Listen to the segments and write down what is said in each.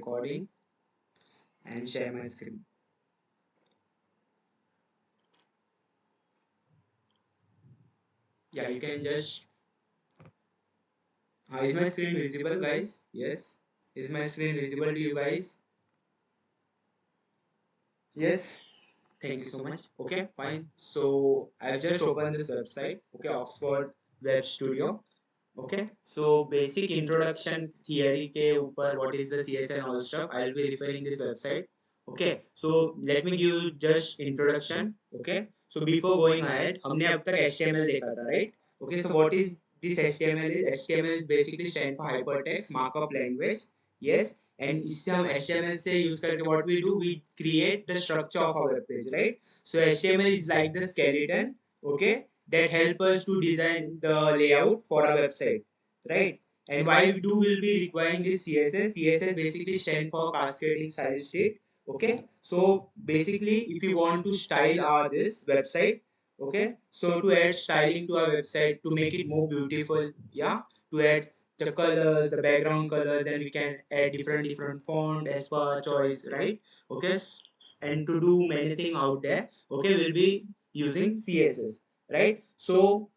recording and share my screen. Yeah, you can just. Is my screen visible, guys? Yes. Is my screen visible to you guys? Yes. Thank you so much. Okay, fine. So I've just opened this website. Okay, Oxford Web Studio. Okay, so basic introduction theory के ऊपर what is the CSS and all stuff. I'll be referring this website. Okay, so let me give you just introduction. Okay, so before going ahead, हमने अब तक HTML देखा था, right? Okay, so what is this HTML is? HTML basically stand for hypertext markup language. Yes, and इससे हम HTML से use करके what we do, we create the structure of our web page, right? So HTML is like the skeleton. Okay, that help us to design the layout for our website, right? And why do we'll be requiring this CSS? CSS basically stand for cascading style sheet. Okay, so basically, if you want to style our this website, okay, so to add styling to our website to make it more beautiful, yeah, to add the colors, the background colors, then we can add different font as per our choice, right? Okay, and to do many things out there, okay, we'll be using CSS, right? So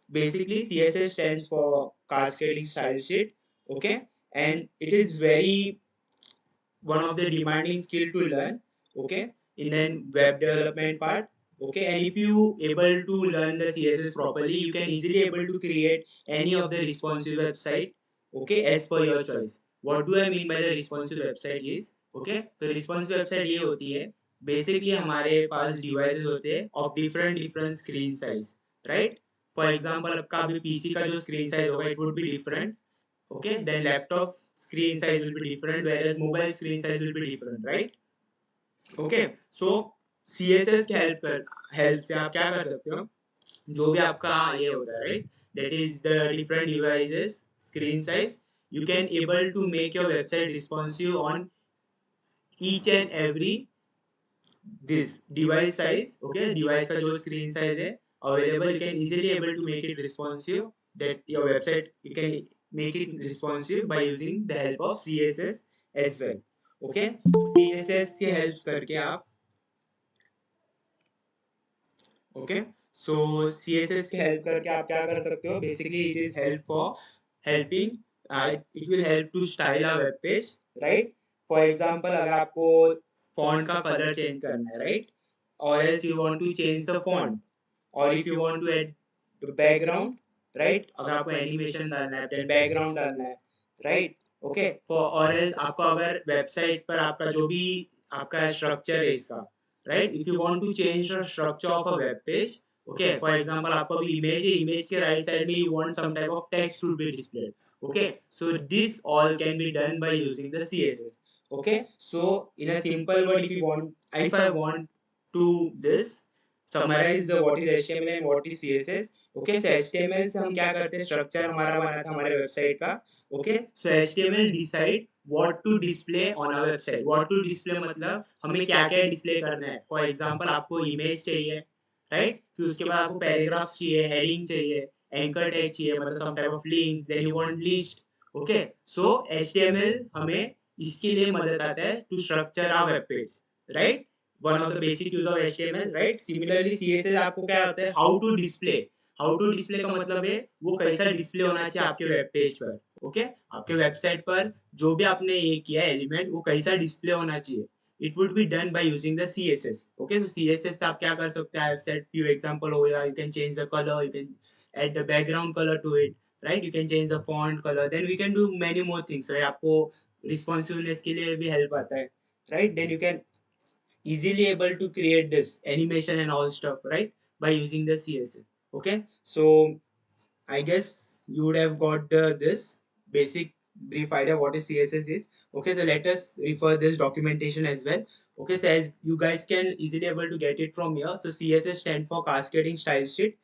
basically CSS stands for cascading style sheet. Okay, and it is very one of the demanding skill to learn. Okay, in then web development part. Okay, and if you able to learn the CSS properly, you can easily able to create any of the responsive website. Okay, as per your choice. What do I mean by the responsive website is, okay, so responsive website ये होती है basically हमारे पास devices होते हैं of different screen size, right? For example, आपका अभी PC का जो screen size होगा it would be different. Okay, then laptop screen size will be different, whereas mobile screen size will be different, right? Okay, so CSS के help से आप क्या कर सकते हो, जो भी आपका ये होता है, right? That is the different devices screen size. You can able to make your website responsive on each and every this device size. Okay, device का जो screen size है available, you can easily able to make it responsive, that your website you can make it responsive by using the help of CSS as well. Okay, CSS के help करके आप, okay, so CSS के help करके आप क्या कर सकते हो, basically it is help for helping, it will help to style a web page, right? For example, अगर आपको font का color change करना है, right? Or else you want to change the font, or if you want to add the background, right? अगर आपको animation डालना है, then background डालना है, right? Okay, for or else आपको अगर website पर आपका जो भी आपका structure है इसका, right? If you want to change the structure of a web page, okay, for example आपको अभी image है, image के right side में you want some type of text to be displayed. Okay, so this all can be done by using the CSS. Okay, so in a simple word, if I want to this summarize the what is HTML and what is CSS. Okay, so HTML से हम क्या करते हैं, structure हमारा बना था हमारे website का. Okay, so HTML decide what to display on our website. What to display मतलब हमें क्या क्या डिस्प्ले करना है. फॉर एग्जांपल आपको इमेज चाहिए, राइट? फिर उसके बाद आपको पैराग्राफ चाहिए, हेडिंग चाहिए, एंकर टैग चाहिए, मतलब some type of links, then you want list. Okay, so HTML हमें इसके लिए मदद आता है to structure our web page, right? One of the basic use of HTML, right? Similarly CSS आपको क्या होता है, how to display. How to display का मतलब है वो कैसा डिस्प्ले होना चाहिए आपके वेब पेज पर. ओके, आपके वेबसाइट पर जो भी आपने ये किया एलिमेंट वो कैसा डिस्प्ले होना चाहिए. It would be done by using the CSS. Okay, so CSS से आप क्या कर सकते हैं, I have said few example over here. You can change the color, you can add the background color to it, right? You can change the font color, then we can do many more things, right? आपको responsiveness के लिए भी help आता है, right? Then you can easily able to create this animation and all stuff, right, by using the CSS. Okay, so I guess you would have got this basic brief idea what is CSS is. Okay, so let us refer this documentation as well. Okay, so as you guys can easily able to get it from here. So CSS stand for cascading style sheet.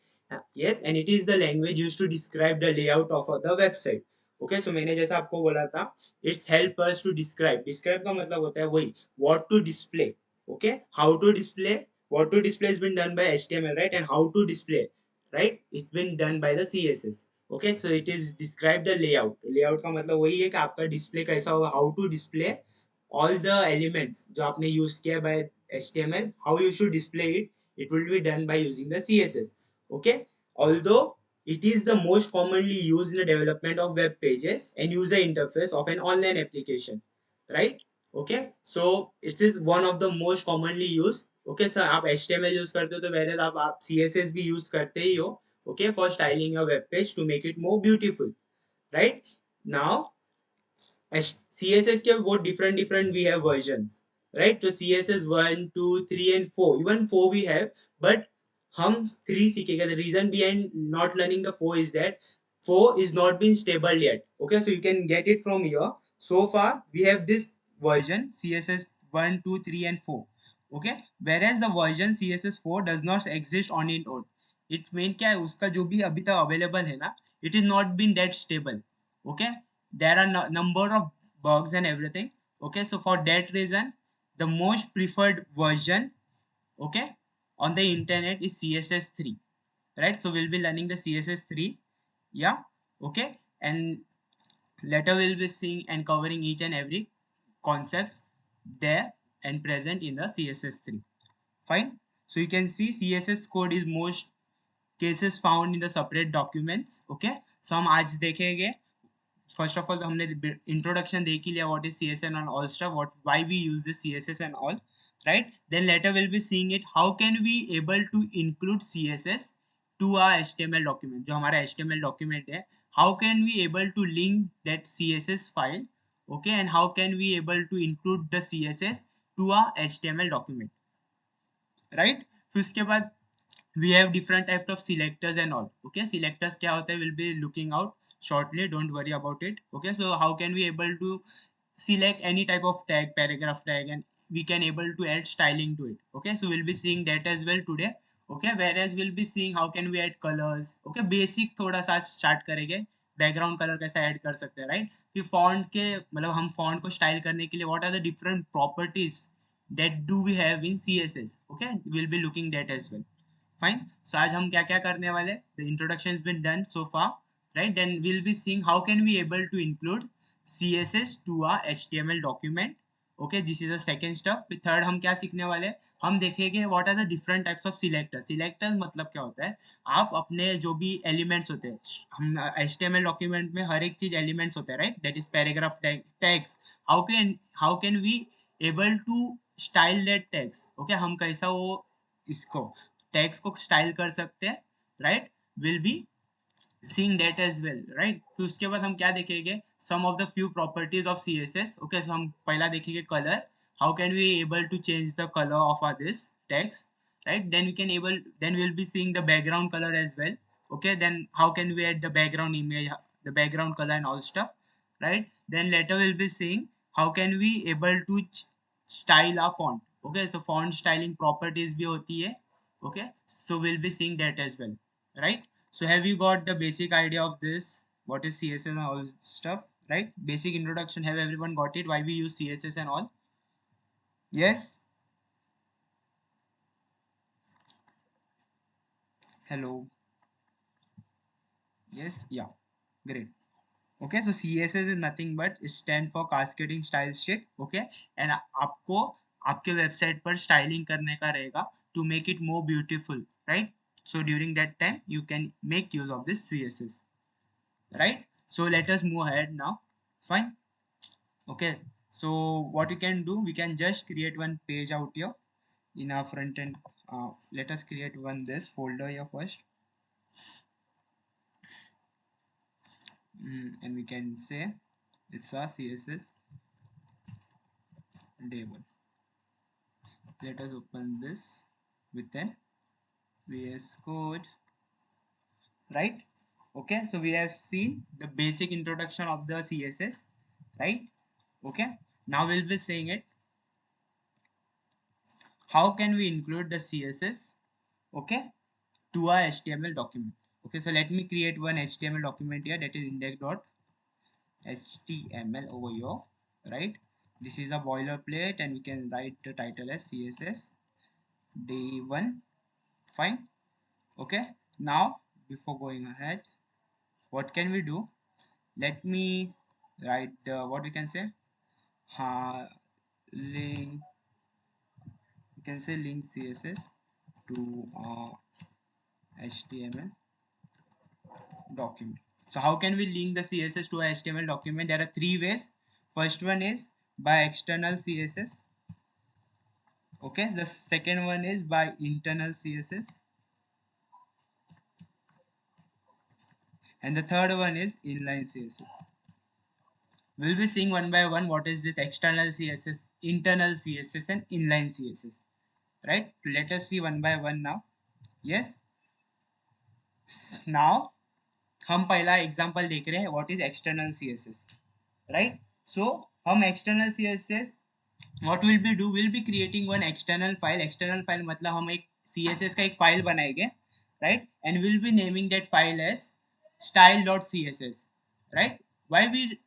Yes, and it is the language used to describe the layout of the website. Okay, so मैंने जैसा आपको बोला था, it's help us to describe. Describe का मतलब होता है वही what to display. Okay, how to display. What to display has been done by HTML, right? And how to display, right, it's been done by the CSS. Okay, so it is describe the layout. Layout का मतलब वही है कि आपका display कैसा होगा, how to display all the elements जो आपने use किया by HTML, how you should display it, it will be done by using the CSS. Okay, although it is the most commonly used in the development of web pages and user interface of an online application, right? Okay, so it is one of the most commonly used. Okay, sir, आप HTML use करते हो तो whereas आप CSS भी use करते ही हो, okay, for styling your web page to make it more beautiful, right? Now CSS के बहुत different we have versions, right? So CSS 1, 2, 3 and 4, even 4 we have, but हम 3 सीखेंगे. The reason behind not learning the 4 is that 4 is not been stable yet. Okay, so you can get it from here. So far we have this version CSS 1, 2, 3 and 4. Okay, whereas the version CSS 4 does not exist on its own. It mean क्या है, उसका जो भी अभी तक available है ना, it is not been that stable. Okay, there are number of bugs and everything. Okay, so for that reason the most preferred version, okay, on the internet is CSS 3, right? So we'll be learning the CSS 3. Yeah, okay, and later we'll be seeing and covering each and every concepts there and present in the CSS 3. Fine, so you can see CSS code is most cases found in the separate documents. Okay, so हम आज देखेंगे. First of all, हमने introduction देख ही लिया, what is CSS and all stuff, what why we use this CSS and all, right? Then later we'll be seeing it how can we able to include CSS to our HTML document. जो हमारा HTML document है, how can we able to link that CSS file, okay, and how can we able to include the CSS to our HTML document, right? फिर उसके बाद we have different types of selectors and all. Okay, selectors क्या होता है, will be looking out shortly, don't worry about it. Okay, so how can we able to select any type of tag, paragraph tag, and we can able to add styling to it. Okay, so we'll be seeing that as well today. Okay, whereas we'll be seeing how can we add colors. Okay, basic थोड़ा सा start करेंगे, background colour कैसे add कर सकते हैं, right? फिर font के मतलब हम फॉन्ट को स्टाइल करने के लिए what are the different properties that do we have in CSS. Okay, we'll be looking that as well. Fine, so आज हम क्या क्या करने वाले, the introduction has been done so far, right? Then we'll be seeing how can we able to include CSS to our HTML document. Okay, this is the second step. फिर third हम क्या सीखने वाले हैं, हम देखेंगे what are the different types of selectors. selectors मतलब क्या होता है, आप अपने जो भी elements होते हैं, हम HTML document में हर एक चीज elements होते हैं, right? That is paragraph tags. how can we able to style that tags. Okay, हम कैसा वो इसको टैग्स को स्टाइल कर सकते हैं, right? Will be seeing that as well, right? फिर उसके बाद हम क्या देखेंगे, some of the few properties of CSS. Okay, so हम पहला देखेंगे color. How can we able to change the color of our this text, right? Then we can able, then we'll be seeing the background color as well. Okay, then how can we add the background image, the background color and all stuff, right? Then later we'll be seeing how can we able to style our font. Okay, so font styling properties भी होती है. Okay, so we'll be seeing that as well, right? So have you got the basic idea of this, what is CSS and all stuff, right? Basic introduction, have everyone got it, why we use CSS and all? Yes, hello, yes, yeah, great. Okay, so CSS is nothing but stand for cascading style sheet. Okay, and आपको आपके website पर styling करने का रहेगा to make it more beautiful, right? So during that time you can make use of this CSS, right? So let us move ahead now. Fine. Okay, so what we can do, we can just create one page out here in our front end. Let us create one this folder here first. And we can say it's a CSS day one. Let us open this with an VS Code, right? Okay, so we have seen the basic introduction of the CSS, right? Okay, now we'll be saying it how can we include the CSS, okay, to our HTML document. Okay, so let me create one HTML document here, that is index.html over here, right? This is a boilerplate and we can write the title as CSS day 1. Fine. Okay, now before going ahead, what can we do? Let me write what we can say, link, you can say link CSS to HTML document. So how can we link the CSS to a HTML document? There are three ways. First one is by external CSS. Okay, the second one is by internal CSS, and the third one is inline CSS. We'll be seeing one by one what is this external CSS, internal CSS, and inline CSS. Right? Let us see one by one now. Yes. Now हम पहला example देख रहे हैं what is external CSS. Right? So हम external CSS what will we do, we'll be creating one external file मतलब हम एक css का एक फाइल बनाएंगे, right, and we'll be naming that file as style.css. right? Why we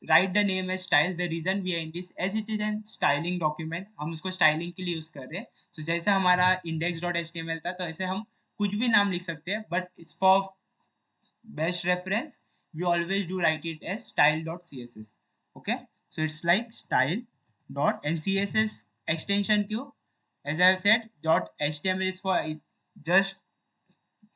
write the name as style? The reason behind this, as it is an styling document, हम उसको styling के लिए यूज कर रहे हैं. So जैसे हमारा index.html था, तो ऐसे हम कुछ भी नाम लिख सकते हैं, but it's for best reference we always do write it as style.css. okay, so it's like style dot and css extension q, as I have said, dot html is for just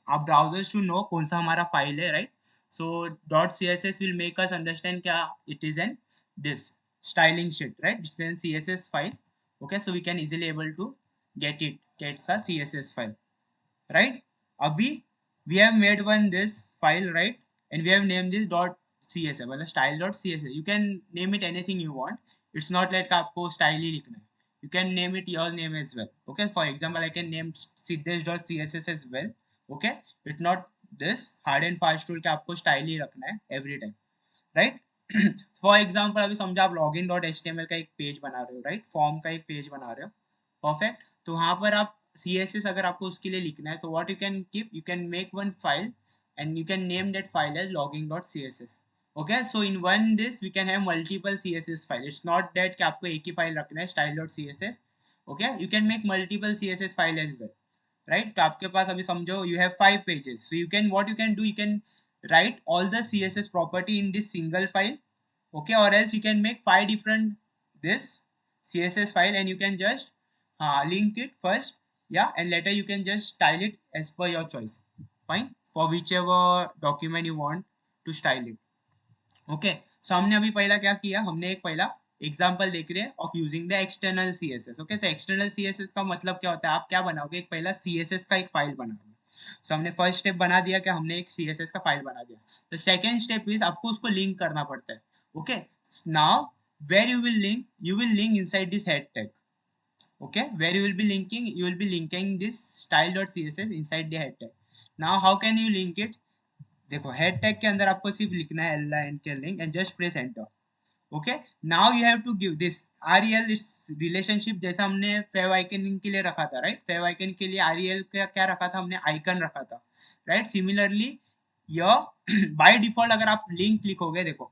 our browsers to know कौन सा हमारा file है, right? So dot css will make us understand क्या it is an this styling sheet, right? It's an css file. okay, so we can easily able to gets a css file, right? Abhi we have made one this file, right, and we have named this dot css मतलब style dot css. You can name it anything you want. It's not like आपको style ही लिखना है. You can name it your name as well. okay, for example I can name siddesh dot css as well. okay, it's not this hard and fast rule कि आपको style ही रखना है every time, right? For example अभी समझो आप login dot HTML का एक page बना रहे हो, राइट, फॉर्म का एक पेज बना रहे हो. परफेक्ट. तो वहां पर आप CSS अगर आपको उसके लिए लिखना है तो what you can keep, you can make one file and you can name that file as logging.css. okay, so in one this we can have multiple CSS file. It's not that कि आपको एक ही file रखना है style.css. okay, you can make multiple CSS file as well, right? तो आपके पास अभी समझो you have 5 pages, so you can what you can do, you can write all the CSS property in this single file. okay, or else you can make 5 different this CSS file and you can just link it first, yeah, and later you can just style it as per your choice. fine, for whichever document you want to style it. Okay, so हमने अभी पहला क्या किया, हमने एक पहला example देख रहे हैं of using the external CSS. Okay, तो एक्सटर्नल सीएसएस का मतलब क्या होता है, आप क्या बनाओगे, एक पहला सीएसएस का एक फाइल बनाओगे. सो हमने फर्स्ट स्टेप बना दिया कि हमने एक सीएसएस का फाइल बना दिया. द सेकंड स्टेप इज आपको उसको लिंक करना पड़ता है. Okay, now where you will link inside this head tag. okay, where you will be linking, you will be linking this style.css inside the head tag. now how can you link it? देखो head tag के अंदर आपको सिर्फ लिखना है L के link and just press enter. Okay, now you have to give this REL its relationship, जैसा हमने फेव आइकन के लिए रखा था, राइट? फेव आइकन के लिए आरईएल का क्या रखा था हमने, आइकन रखा था, right? Similarly your by default अगर आप लिंक लिखोगे, देखो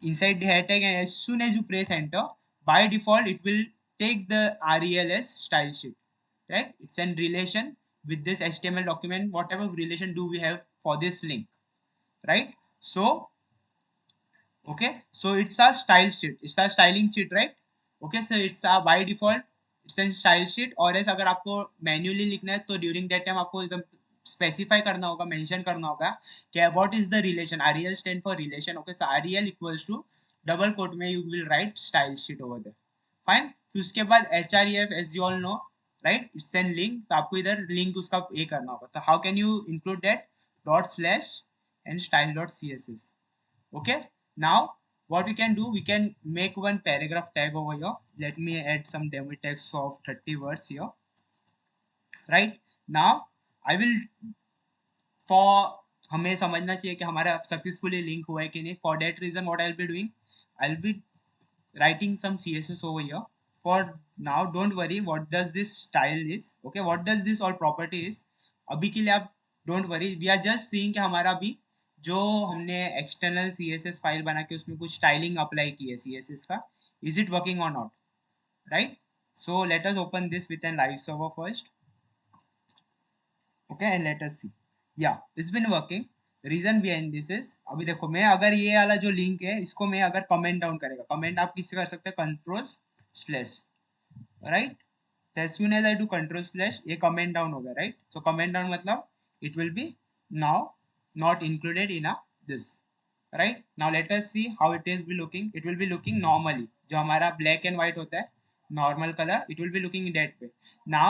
inside the head tag, and as soon as you press enter, by default it will take the rel as style sheet, right? It's in relation with this html document, whatever relation do we have for this link, right? So okay, so it's a style sheet, it's a styling sheet, right? okay, so it's a by default it's a style sheet. और ऐसा अगर आपको manually लिखना है तो during that time आपको एकदम specify करना होगा, मेंशन करना होगा कि what is the relation. REL stand for relation. Okay, so REL equals to double quote में you will write style sheet over there. Fine. फिर उसके बाद href as you all know, right, it's an link. तो आपको इधर link उसका ये करना होगा. तो how can you include that, dot slash and style dot css. okay, now what we can do, we can make one paragraph tag over here. let me add some demo text of 30 words here. right, now I will, for हमें समझना चाहिए कि हमारा successfully link हुआ है कि नहीं. For that reason what I will be doing, I will be writing some css over here. for now don't worry what does this style is, okay, what does this all property is, अभी के लिए आप don't worry. We are just seeing कि हमारा अभी जो हमने external CSS file बना के उसमें कुछ स्टाइलिंग अप्लाई की है CSS का, is it working or not, right? So let us open this with an live server first. okay, and let us see. yeah, it's been working. Reason behind this is, अभी देखो मैं अगर ये वाला जो लिंक है इसको मैं अगर कमेंट डाउन करेगा, कमेंट आप किससे कर सकते हैं, control slash, right? as soon as I do control slash, ये comment down होगा, right? So comment down मतलब it will be now not included in a this, right? Now let us see how it is be looking. It will be looking normally. जो हमारा black and white होता है normal color, it will be looking in that way. Now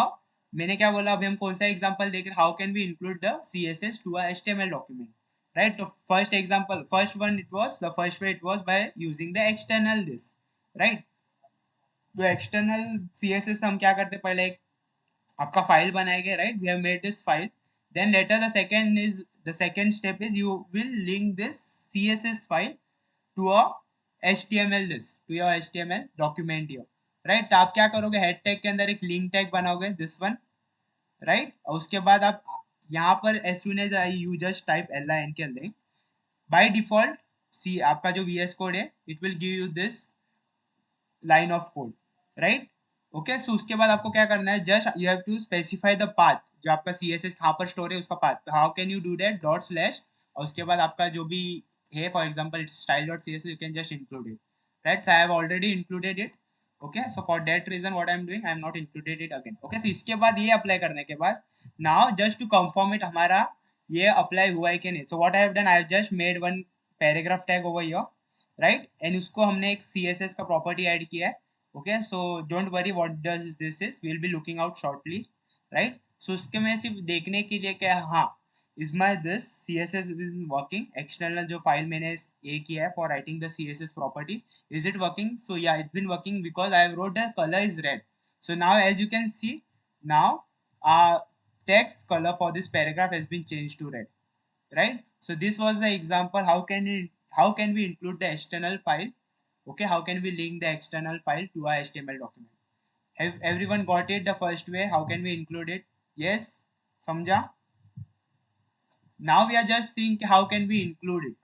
मैंने क्या बोला, अभी हम कौन सा एग्जांपल देख रहे हैं, how can we include the CSS to a HTML document, right? तो first example, first one it was, the first way it was by using the external this, right? तो एक्सटर्नल CSS हम क्या करते, पहले एक आपका फाइल बनाएंगे, right? We have made this file, then later the second step is you will link this CSS file to a HTML this, to your HTML document here, right? आप क्या करोगे, हेड टैग के अंदर एक link tag बनाओगे, this one, right? और उसके बाद आप यहाँ पर as soon as you just type link link, by default see आपका जो VS कोड है, it will give you this line of code, right? Okay, so उसके बाद आपको क्या करना है, just you have to specify the path, जो आपका CSS कहाँ पर स्टोर है उसका path. How can you do that, dot slash, और उसके बाद आपका जो भी है, for example it's style.css, you can just include it, right? So I have already included it. Okay, so for that reason what I am doing, I am not included it again. Okay, तो इसके बाद ये apply करने के बाद, now just to confirm it हमारा ये apply हुआ है कि नहीं, so what I have done, I have just made one paragraph tag over here, right? एंड उसको हमने एक CSS का प्रॉपर्टी ऐड किया है. Okay, so don't worry what does this is, we'll be looking out shortly, right? So उसके में सिर्फ देखने के लिए क्या, हाँ, is my this CSS is working, external जो फाइल मैंने ये किया है for writing the CSS property, is it working? So yeah, it's been working because I wrote the color is red. So now as you can see, now text color for this paragraph has been changed to red, right? So this was the example, how can we include the external file. Okay, how can we link the external file to our HTML document? Have everyone got it the first way? How can we include it? Yes, समझा? Now we are just seeing how can we include it.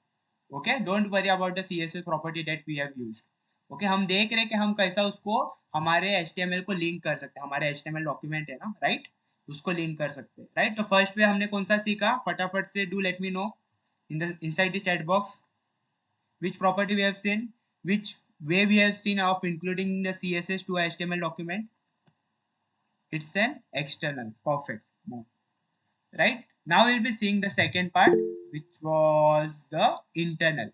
Okay, don't worry about the CSS property that we have used. Okay, हम देख रहे हैं कि हम कैसा उसको हमारे HTML को लिंक कर सकते हैं, हमारे HTML डॉक्यूमेंट है ना, राइट? उसको लिंक कर सकते हैं, राइट? तो फर्स्ट वे हमने कौन सा सीखा, फटाफट से do let me know in the inside the chat box, which property we have seen, which way we have seen of including the CSS to a HTML document. It's an external, perfect. Now, right? Now we'll be seeing the second part, which was the internal.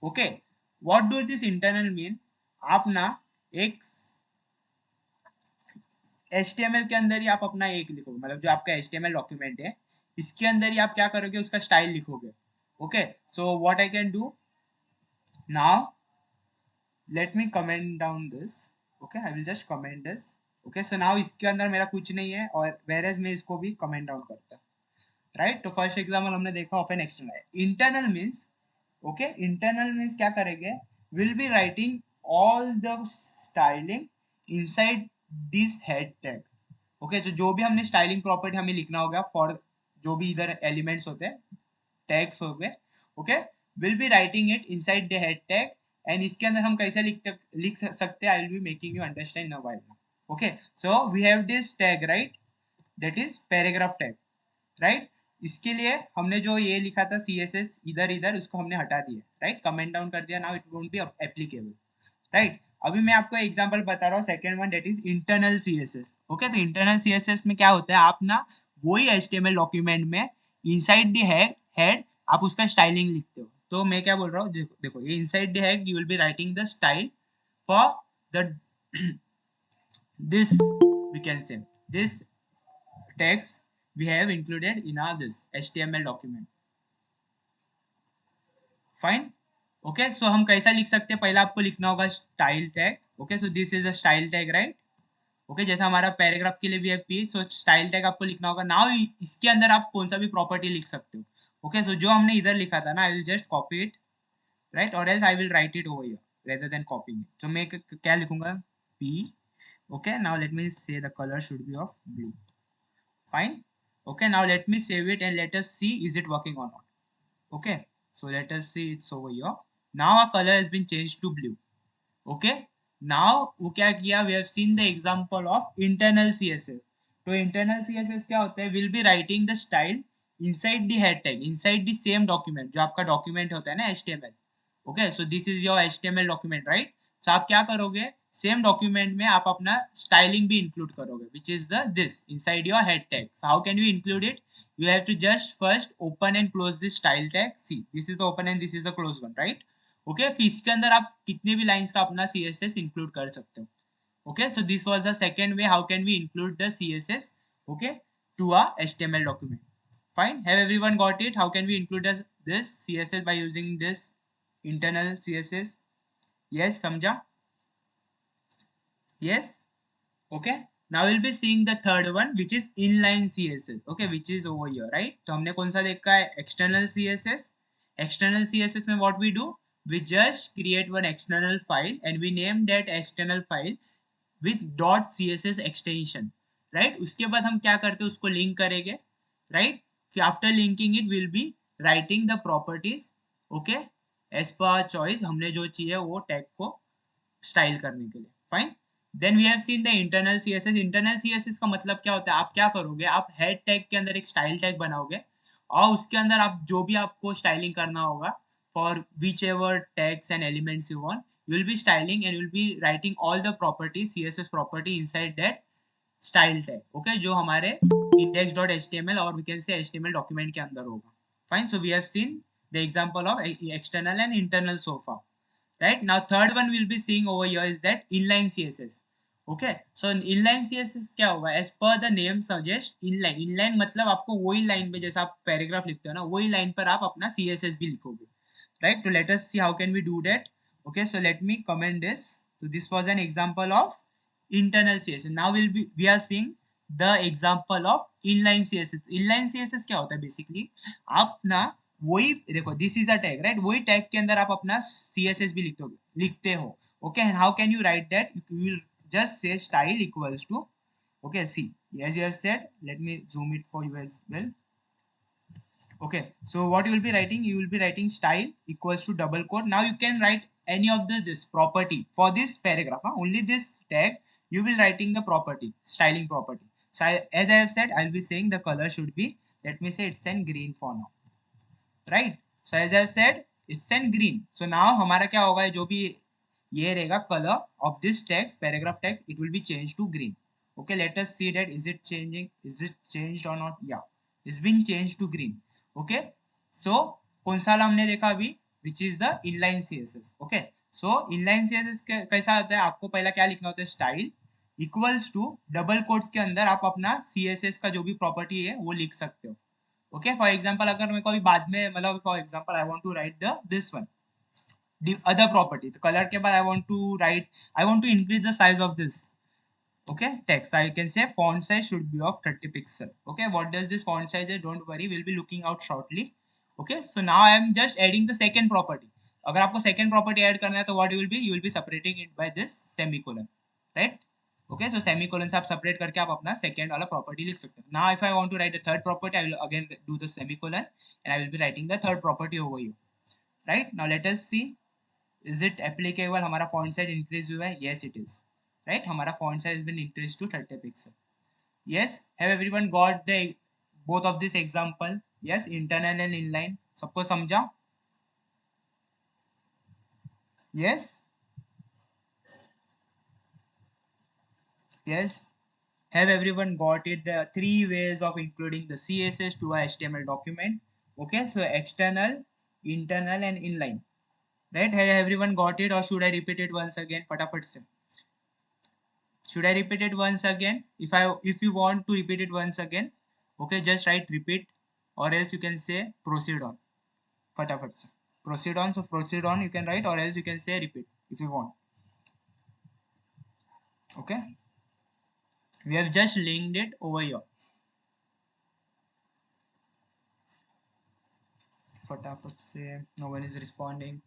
Okay, what do this internal mean? आप ना एक HTML के अंदर ही आप अपना एक लिखोगे, मतलब जो आपका HTML डॉक्यूमेंट है, इसके अंदर ही आप क्या करोगे, उसका स्टाइल लिखोगे. Okay, so what I can do now, let me comment down this. Okay, I will just comment this. Okay, so now इसके अंदर मेरा कुछ नहीं है, और whereas मैं इसको भी comment down करता, right? तो फर्स्ट एग्जाम्पल हमने देखा of an external. Internal means, okay, internal means क्या करेंगे, will be writing all the styling inside this head tag. Okay, जो भी हमने स्टाइलिंग प्रॉपर्टी हमें लिखना होगा फॉर जो भी इधर एलिमेंट्स होते हैं, टैग्स हो गए, okay, will be writing it inside the head tag. And इसके अंदर हम कैसे लिख सकते हैं, I will be making you understand in a while. Okay, so we have this tag, right? That is paragraph tag, right? इसके लिए हमने जो ये लिखा था CSS इधर इधर, उसको हमने हटा दिया, राइट? कमेंट डाउन कर दिया. Now it won't be applicable, right? अभी मैं आपको एग्जांपल बता रहा हूँ, second one, that is internal CSS. Okay, तो इंटरनल CSS में क्या होता है, आप ना वही HTML डॉक्यूमेंट में इनसाइड द हेड आप उसका स्टाइलिंग लिखते हो. तो मैं क्या बोल रहा हूँ, देखो ये inside the head you will be writing the style for the this, we can say this text we have included in our this HTML document. Fine. Okay, so हम कैसा लिख सकते हैं, पहला आपको लिखना होगा style tag. Okay, so this is a style tag, right? Okay, जैसा हमारा पैराग्राफ के लिए भी है पी, सो स्टाइल टैग आपको लिखना होगा. नाउ इसके अंदर आप कौन सा भी प्रॉपर्टी लिख सकते हो. ओके, सो जो हमने इधर लिखा था ना, I will just copy it, right? और else I will write it over here rather than copying it. तो मैं क्या लिखूंगा, P. Okay, now let me say the colour should be of blue. Fine. Okay, now let me save it and let us see is it working or not. Okay, so let us see, it's over here. Now our color has been changed to blue. Okay, now वो क्या किया, we have seen the example of internal CSS. तो internal CSS क्या होता है, will be writing the style inside the head tag, inside the same document, जो आपका document होता है ना HTML. Okay, so this is your HTML document, right? So आप क्या करोगे, सेम डॉक्यूमेंट में आप अपना स्टाइलिंग भी इंक्लूड करोगे, which is the this inside your head tag. How can you include it? You have to just first open and close this style tag. See, this is the open and this is the close one, right? Okay, फिर इसके अंदर आप कितने भी lines का अपना CSS include कर सकते हो. Okay, so this was the second way how can we include the CSS, okay, to a HTML document. Fine, have everyone got it? How can we include this CSS by using this internal CSS? Yes, समझा? Yes. Okay, now we'll be seeing the third one, which is inline CSS. Okay, which is over here, right? तो हमने कौन सा देखा है? External CSS. External CSS में what we do? We just create one external file and we name that external file with .css extension, right? उसके बाद हम क्या करते हैं, उसको लिंक करेंगे, right? After linking it, we'll be writing the properties, okay, as per our choice. हमने जो चाहिए वो टैग को स्टाइल करने के लिए. Fine. Then we have seen the internal CSS. Internal CSS का मतलब क्या होता है? आप क्या करोगे, आप हेड टैग के अंदर एक स्टाइल टैग बनाओगे और उसके अंदर आप जो भी आपको स्टाइलिंग करना होगा for whichever tags and elements you want, you will be styling and you will be writing all the properties, CSS property inside that style tag. Okay, जो हमारे index.html और we can say html document के अंदर होगा. Fine. So we have seen the example of external and internal so far. Right, now third one we'll be seeing over here is that inline CSS. Okay, so inline CSS क्या होगा? As per the name suggest, inline मतलब आपको वही line पे, जैसा आप paragraph लिखते हो ना, वही लाइन पर आप अपना CSS भी लिखोगे. Right, so let us see how can we do that. Okay, so let me comment this. So this was an example of internal CSS. Now we are seeing the example of inline CSS. Inline CSS क्या होता है? Basically आप ना वही देखो, this is a tag, right? वही tag के अंदर आप अपना CSS भी लिखते हो. Okay, and how can you right that? You will just say style equals to, okay, see, as you have said, let me zoom it for you as well. Okay, so what you will be writing, you will be writing style equals to double quote. Now you can write any of this property for this paragraph, only this tag you will writing the property, styling property. So as I have said, I'll be saying the color should be, let me say it's in green for now, right? So as I said, it's in green. So now हमारा क्या होगा, जो भी ये रहेगा color of this text, paragraph text, it will be changed to green. Okay, let us see that is it changing, is it changed or not? Yeah, it's been changed to green. Okay, so कौन सा हमने देखा अभी, which is the inline CSS. Okay, so inline CSS कैसा होता है? आपको पहला क्या लिखना होता है? Style equals to double quotes के अंदर आप अपना CSS का जो भी प्रॉपर्टी है वो लिख सकते हो. ओके, फॉर एग्जांपल अगर मेरे को अभी बाद में, मतलब for example I want to write the this one, the other property, तो कलर के बाद I want to write, I want to increase the size of this, okay, text, I can say font size should be of 30 pixel. Okay, what does this font size is? Don't worry, we'll be looking out shortly. Okay, so now I am just adding the second property. अगर आपको second property add करना है तो what you will be separating it by this semicolon, right? Okay, so semicolon से आप separate करके आप अपना second वाला property लिख सकते हैं. Now if I want to write the third property, I will again do the semicolon and I will be writing the third property over here. Right, now let us see, is it applicable? हमारा font size increase हुआ है? Yes, it is. Right, हमारा font size has been increased to 30 pixel. Yes, have everyone got the both of this example? Yes, internal and inline, सबको समझा? Yes, yes, have everyone got it? The three ways of including the CSS to a HTML document. Okay, so external, internal and inline. Right, have everyone got it or should I repeat it once again? फटाफट से. Should I repeat it once again? If you want to repeat it once again, okay, just write repeat or else you can say proceed on. फटाफट से proceed on. So proceed on you can write or else you can say repeat if you want. Okay, we have just linked it over here. फटाफट से, no one is responding.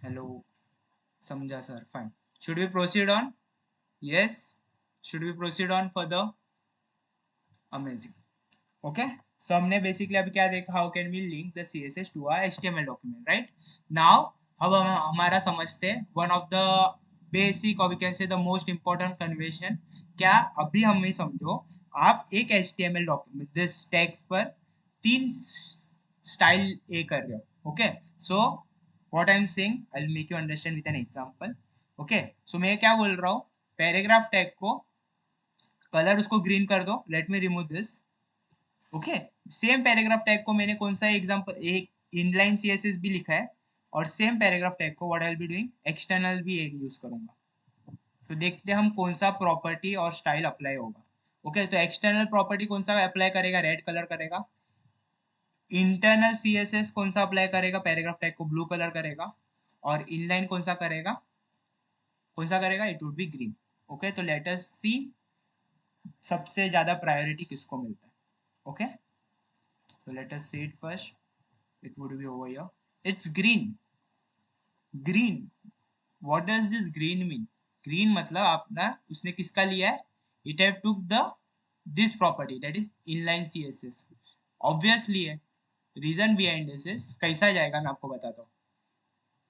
Hello, समझा sir, fine. Should we proceed on? Yes, should we proceed on further? Amazing. Okay, so हमने basically अभी क्या देखा, how can we link the CSS to a HTML document, right? Now अब हम हमारा समझते हैं वन ऑफ द बेसिक और we can say the most important convention. क्या अभी हमें समझो, आप एक HTML डॉक्यूमेंट दिस टेक्स्ट पर तीन स्टाइल ए कर रहे हो। Okay, so what I am saying, I will make you understand with an example. Okay, so मैं क्या बोल रहा हूँ, पैराग्राफ टैग को कलर उसको ग्रीन कर दो। Let me remove this. Okay, same paragraph tag को मैंने कौन सा एग्जांपल, एक इनलाइन सीएसएस भी लिखा है, और सेम पैराग्राफ टैग को what I will be doing, external भी एक यूज करूंगा। तो देखते हैं हम कौन सा प्रॉपर्टी और स्टाइल अप्लाई होगा। ओके, तो एक्सटर्नल प्रॉपर्टी कौन सा अप्लाई करेगा, रेड कलर करेगा। इंटरनल सीएसएस कौन सा अप्लाई करेगा, पैराग्राफ टैग को ब्लू कलर करेगा। और इनलाइन कौन सा करेगा, it would be green. Okay, तो लेट अस सी सबसे ज्यादा प्रायोरिटी किसको मिलता है। Okay, so let us see it first. It would be over here. It's green. Green. What does this green mean? Green मतलब अपना उसने किसका लिया है, it have took the this property, that is inline CSS. Obviously है, reason behind this is कैसा जाएगा मैं आपको बताता हूँ।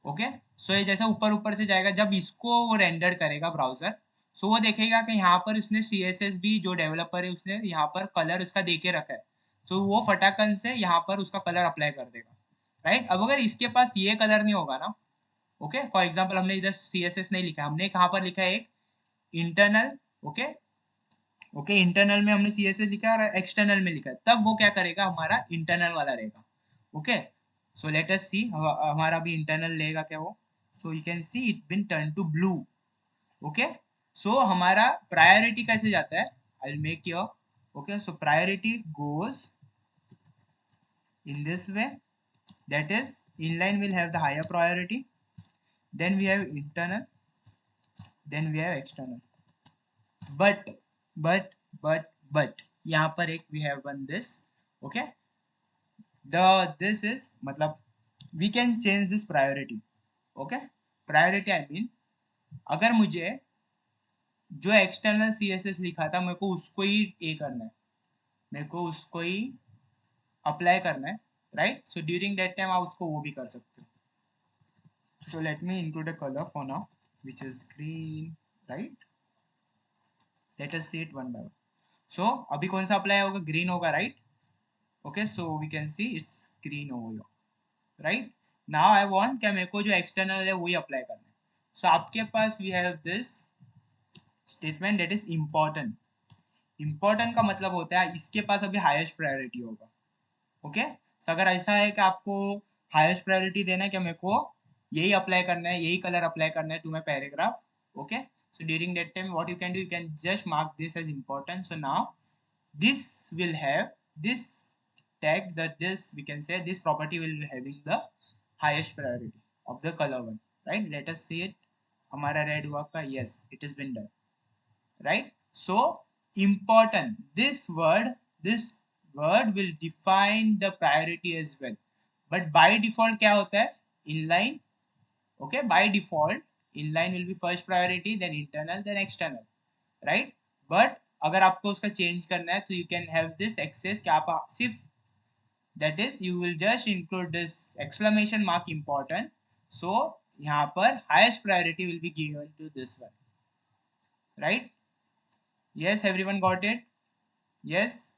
ओके, सो ये जैसा ऊपर ऊपर से जाएगा, जब इसको वो रेंडर करेगा ब्राउजर, सो वो देखेगा कि यहाँ पर उसने CSS भी, जो डेवलपर है उसने यहाँ पर कलर उसका दे के रखा है, सो वो फटाकन से यहाँ पर उसका कलर अप्लाई कर देगा। राइट, अब अगर इसके पास ये कलर नहीं होगा ना, ओके, फॉर एग्जाम्पल हमने इधर CSS नहीं लिखा, हमने कहाँ पर लिखा है, एक इंटरनल। ओके, ओके, इंटरनल में हमने CSS लिखा है और एक्सटर्नल में लिखा है, तब वो क्या करेगा, हमारा इंटरनल वाला रहेगा। Okay, so let us see हमारा भी इंटरनल लेगा क्या वो। So you can see it been turn to blue. Okay, so हमारा प्रायोरिटी कैसे जाता है, I will make your. Okay, so priority goes in this way, that is inline will have the higher priority, then we have internal, then we have external, but but यहाँ पर एक we have one this. Okay, the this is मतलब we can change this priority. Okay, priority I mean, अगर मुझे जो external CSS लिखा था मेरे को उसको ही ए करना है, मेरे को उसको ही अप्लाई करना है, right. So during that time आप उसको वो भी कर सकते हो। So let me include a color for now, which is green, right? Let us see it one by one. So अभी कौन सा अप्लाई होगा, ग्रीन होगा, right. Okay, so we can see it's green over here, right. Now I want क्या, मेरे को जो external है वही अप्लाई करना है। सो आपके पास we have this statement that is important. Important का मतलब होता है इसके पास अभी हाईएस्ट प्रायोरिटी होगा। ओके, सो अगर ऐसा है कि आपको हाईएस्ट प्रायोरिटी देना है कि मेरे को यही अप्लाई करना है, यही कलर अप्लाई करना है to my paragraph. Okay, so during that time what you can do, you can just mark this as important. So now this will have this tag, that this we can say this property will be having the highest priority of the color one, right? Let us see it, हमारा red हुआ का, yes it has been done, right? So important, this word will define the priority as well, but by default क्या होता है, inline. Okay, by default inline will be first priority, then internal, then external, right? But अगर आपको उसका change करना है तो you can have this access कि आप सिर्फ, that is you will just include this exclamation mark important, so यहाँ पर highest priority will be given to this one, right? Yes, everyone got it? Yes,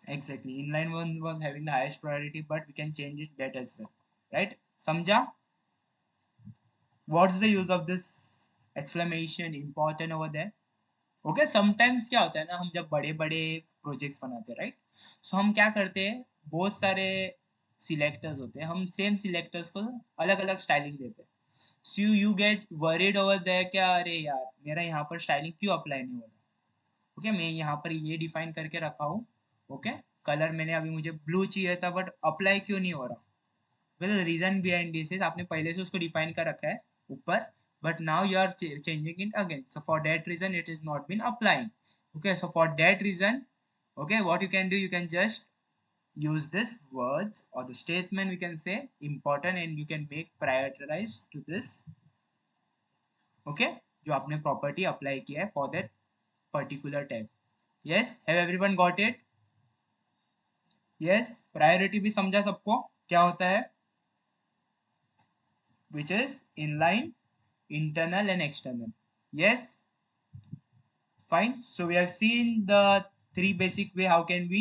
exactly, inline one was having the highest priority, but we can change it that as well, right? समझा? What's the use of this exclamation important over there? Okay, sometimes क्या होता है ना, हम जब बड़े बड़े projects बनाते हैं, राइट, सो हम क्या करते हैं, बहुत सारे सिलेक्टर्स होते हैं, हम सेम सिलेक्टर्स को अलग अलग स्टाइलिंग देते हैं। So you get worried over there, क्या अरे यार मेरा यहाँ पर स्टाइलिंग क्यों अप्लाई नहीं हो रहा। ओके, मैं यहाँ पर ये डिफाइन करके रखा हूँ, ओके, कलर मैंने अभी मुझे ब्लू चाहिए था बट अप्लाई क्यों नहीं हो रहा। well, reason behind this is आपने पहले से उसको डिफाइन कर रखा है ऊपर, but now you are changing it again, so for that reason it is not been applying. Okay, so for that reason, okay, what you can do, you can just use this word or the statement, we can say important, and you can make prioritize to this, okay, जो आपने property apply किया है for that particular tag. Yes, have everyone got it? Yes, priority भी समझा सबको क्या होता है, which is inline, internal and external. Yes, fine. So we have seen the three basic way how can we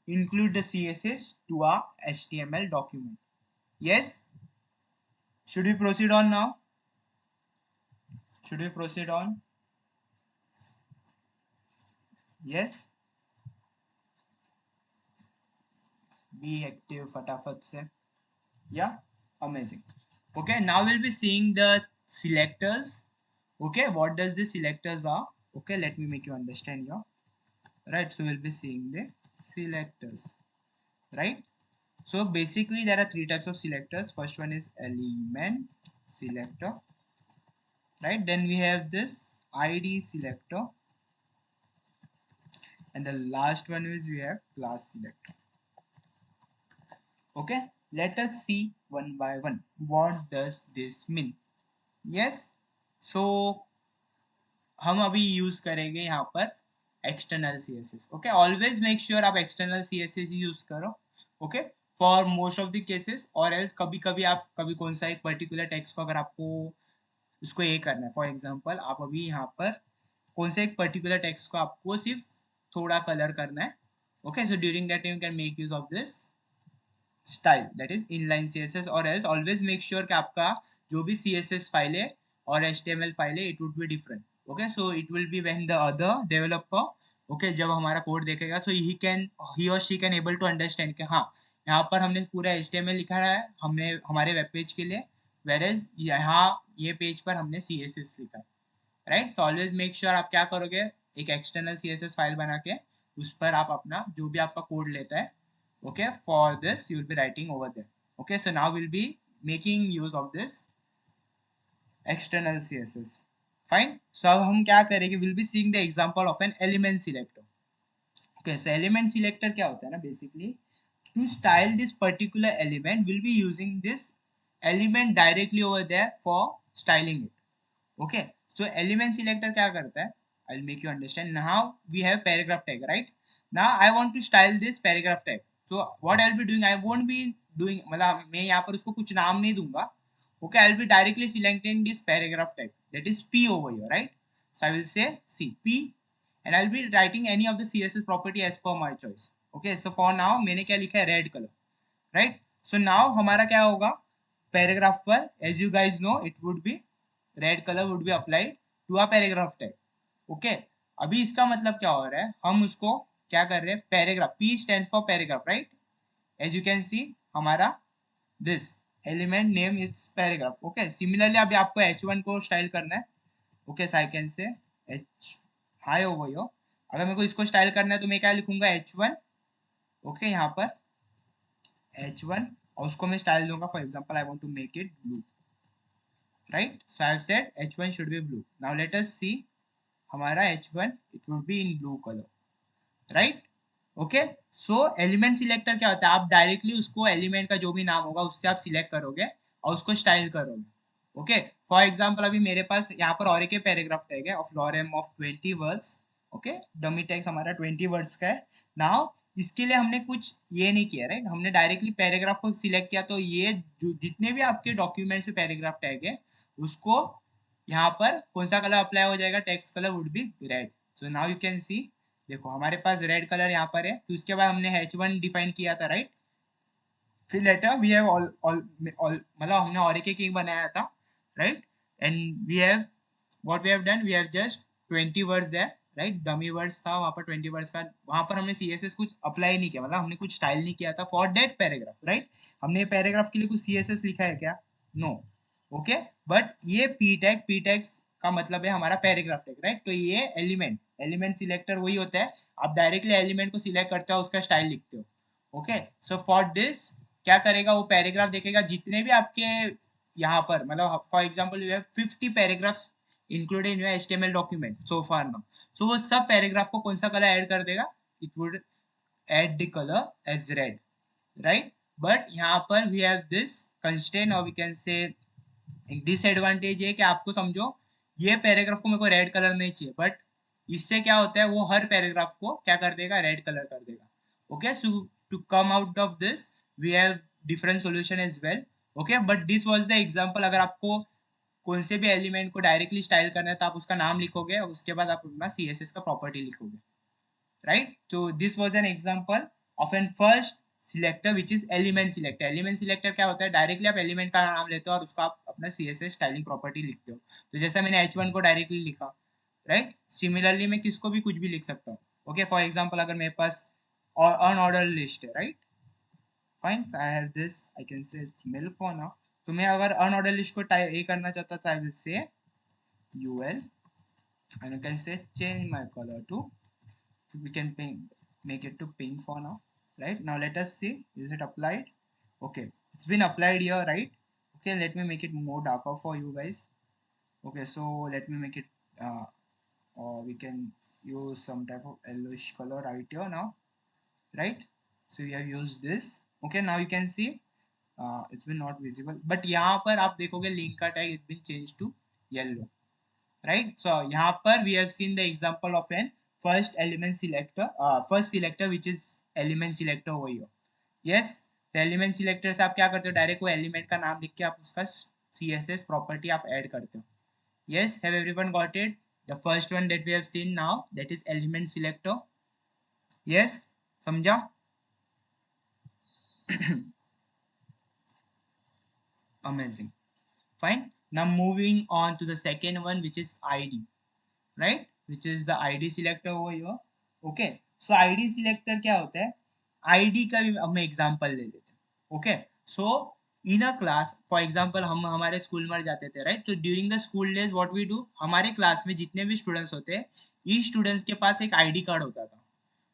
include the CSS to our HTML document. Yes? Should we proceed on now? Should we proceed on? Yes? Be active फटाफट से. Yeah? Amazing. Okay, now we'll be seeing the selectors. Okay, what does the selectors are? Okay, let me make you understand here. Right, so we'll be seeing the selectors. Right? So basically there are three types of selectors. First one is element selector. Right, then we have this ID selector. And the last one is we have class selector. Okay, let us see one by one. What does this mean? Yes, so हम अभी use करेंगे यहाँ पर external CSS. Okay, always make sure आप external CSS use करो. Okay, for most of the cases. और else कभी कभी आप कभी कौन सा एक पर्टिकुलर टेक्स्ट को अगर आपको उसको ये करना है, फॉर एग्जांपल आप अभी यहाँ पर कौन से एक पर्टिकुलर टेक्स्ट को आपको सिर्फ थोड़ा कलर करना है. Okay, so during that time you can make use of this style that is inline CSS. और एल्स ऑलवेज मेक श्योर कि आपका जो भी CSS फाइल है और HTML फाइल है, it would be different. Okay, so it will be when the other developer, okay, जब हमारा कोड देखेगा सो ही और she can able to understand कि हाँ, यहाँ पर हमने पूरा HTML लिखा है हमने हमारे वेब पेज के लिए, वेरेज यहाँ ये पेज पर हमने CSS लिखा है. Right, so always make sure आप क्या करोगे, एक एक्सटर्नल CSS फाइल बना के उस पर आप अपना जो भी आपका कोड लेता है, okay, for this you will be writing over there. Okay, so now we'll be making use of this external CSS. Fine, so अब हम क्या करेंगे, we'll be seeing the example of an element selector. Okay, so element selector क्या होता है ना, basically to style this particular element we'll be using this element directly over there for styling it. Okay, so element selector क्या करता है, I'll make you understand. Now we have paragraph tag, right? Now I want to style this paragraph tag. So what I'll be doing, I won't be doing, मतलब मैं यहाँ पर उसको कुछ नाम नहीं दूंगा. Okay, I'll be directly selecting this paragraph tag, that is P over here, right? So I will say C P and I'll be writing any of the CSS property as per my choice. Okay, so for now मैंने क्या लिखा है, red color, right? So now हमारा क्या होगा, paragraph पर as you guys know it would be red color would be applied to a paragraph tag. Okay, अभी इसका मतलब क्या हो रहा है, हम उसको क्या कर रहे हैं, paragraph, P stands for paragraph, right? As you can see हमारा this element name is paragraph. Okay, similarly अभी आपको H1 को स्टाइल करना है. Okay, so I can say H high over here. अगर मेरे को इसको स्टाइल करना है तो मैं क्या लिखूंगा, H1. Okay, यहाँ पर H1 और उसको मैं स्टाइल दूंगा, for example I want to make it blue. Right, so I have said H1 should be blue. Now let us see हमारा H1 it would be in blue colour. Right, okay, so element selector क्या होता है, आप directly उसको element का जो भी नाम होगा उससे आप सिलेक्ट करोगे और उसको स्टाइल करोगे. ओके, फॉर एग्जांपल अभी मेरे पास यहाँ पर और एक पैराग्राफ टैग है of lorem of 20 words. Okay, dummy tags हमारा 20 वर्ड्स का है. नाउ इसके लिए हमने कुछ ये नहीं किया, राइट, हमने डायरेक्टली पैराग्राफ को सिलेक्ट किया. तो ये जितने भी आपके डॉक्यूमेंट से पैराग्राफ टैग है उसको यहाँ पर कौन सा कलर अप्लाई हो जाएगा, text colour would be red. So now you can सी, देखो हमारे पास रेड कलर यहाँ पर है. फिर उसके बाद हमने H1 डिफाइन किया था, राइट. फिर लेटर वी हैव ऑल मतलब हमने और एक बनाया था, right. And we have what we have done, we have just 20 words there, right. Dummy words था वहां पर 20 वर्ड्स का, वहां पर हमने CSS कुछ अप्लाई नहीं किया, मतलब हमने कुछ स्टाइल नहीं किया था फॉर दैट पैराग्राफ, राइट. हमने पैराग्राफ के लिए कुछ CSS लिखा है क्या, नो. ओके, बट ये पी टैग्स का मतलब है हमारा पैराग्राफ टैग, राइट. तो ये एलिमेंट सिलेक्टर वही होता है, आप डायरेक्टली एलिमेंट को सिलेक्ट करते हो, उसका स्टाइल लिखते हो. ओके, सो फॉर दिस क्या करेगा, वो पैराग्राफ देखेगा जितने भी आपके यहाँ पर, मतलब for example you have 50 paragraph included in your HTML document so far now. So वो सब पैराग्राफ को कौन सा कलर ऐड कर देगा, it would add the colour as red, right. But यहाँ पर वी हैव दिस कंस्ट्रेंट और वी कैन से एक डिसएडवांटेज है कि आपको समझो ये पैराग्राफ को मेरे को रेड कलर नहीं चाहिए, बट इससे क्या होता है वो हर पैराग्राफ को क्या कर देगा, रेड कलर कर देगा. Okay, so to come out of this we have different solution as well. Okay, but this was the example. अगर आपको कौन से भी एलिमेंट को डायरेक्टली स्टाइल करना है तो आप उसका नाम लिखोगे और उसके बाद आप अपना CSS का प्रॉपर्टी लिखोगे, राइट. तो this was an example of an first selector which is element selector. Element selector क्या होता है, डायरेक्टली आप एलिमेंट का नाम लेते हो और उसका आप अपना CSS स्टाइलिंग प्रॉपर्टी लिखते हो। तो जैसा मैंने H1 को डायरेक्टली लिखा, राइट, सिमिलरली मैं किसको भी कुछ भी लिख सकता हूँ। ओके, फॉर एग्जांपल अगर मेरे पास अनऑर्डर लिस्ट है, right, fine, I have this, I can से इट्स मिल्क फॉर नाउ। तो मैं अगर अनऑर्डर लिस्ट को ये करना चाहता था, आई विल से ul and I can say change my color to, so we can make it to pink for now, right? Now let us see, is it applied? Okay, it's been applied here, right? Okay, let me make it more darker for you guys. Okay, so let me make it or we can use some type of yellowish color right here now, right? So we have used this. Okay, now you can see it's been not visible, but यहाँ पर आप देखोगे link का tag it's been changed to yellow, right? So यहाँ पर we have seen the example of an first element selector, first selector which is element selector over here. Yes, तो element selector से आप क्या करते हो, डायरेक्ट वो element का नाम लिख के आप उसका CSS property आप ऐड करते हो। Yes, have everyone got it? The first one that we have seen now, that is element selector. Yes, समझा? Amazing. Fine. Now moving on to the second one, which is ID, right? Which is the ID selector over here. Okay. So ID selector क्या होता है? ID का भी हम example ले लेते हैं. Okay. So in a class, for example, हम हमारे स्कूल में जाते थे, right? तो during the school days what we do, हमारे क्लास में जितने भी स्टूडेंट्स होते हैं, ईच स्टूडेंट्स के पास एक ID कार्ड होता था।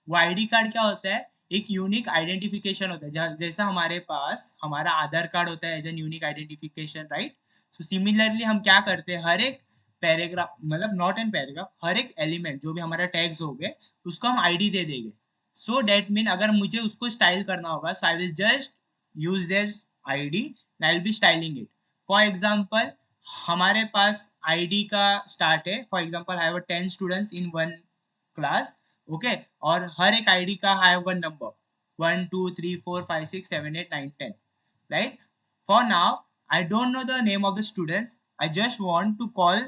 वो ID कार्ड क्या होता है, एक यूनिक आइडेंटिफिकेशन होता है, जैसा हमारे पास हमारा आधार कार्ड होता है as an unique identification, right? So similarly हम क्या करते हैं, हर एक पैराग्राफ, मतलब नॉट एन पैराग्राफ, हर एक एलिमेंट जो भी हमारा टैग्स हो गए उसको हम आईडी दे देंगे। सो डेट मीन अगर मुझे उसको स्टाइल करना होगा, so I will just use their ID, I will be styling it. For example हमारे पास आईडी का स्टार्ट है, for example I have 10 students in one class, okay, और हर एक आईडी का I have one number 1 2 3 4 5 6 7 8 9 10, right? For now I don't know the name of the students, I just want to call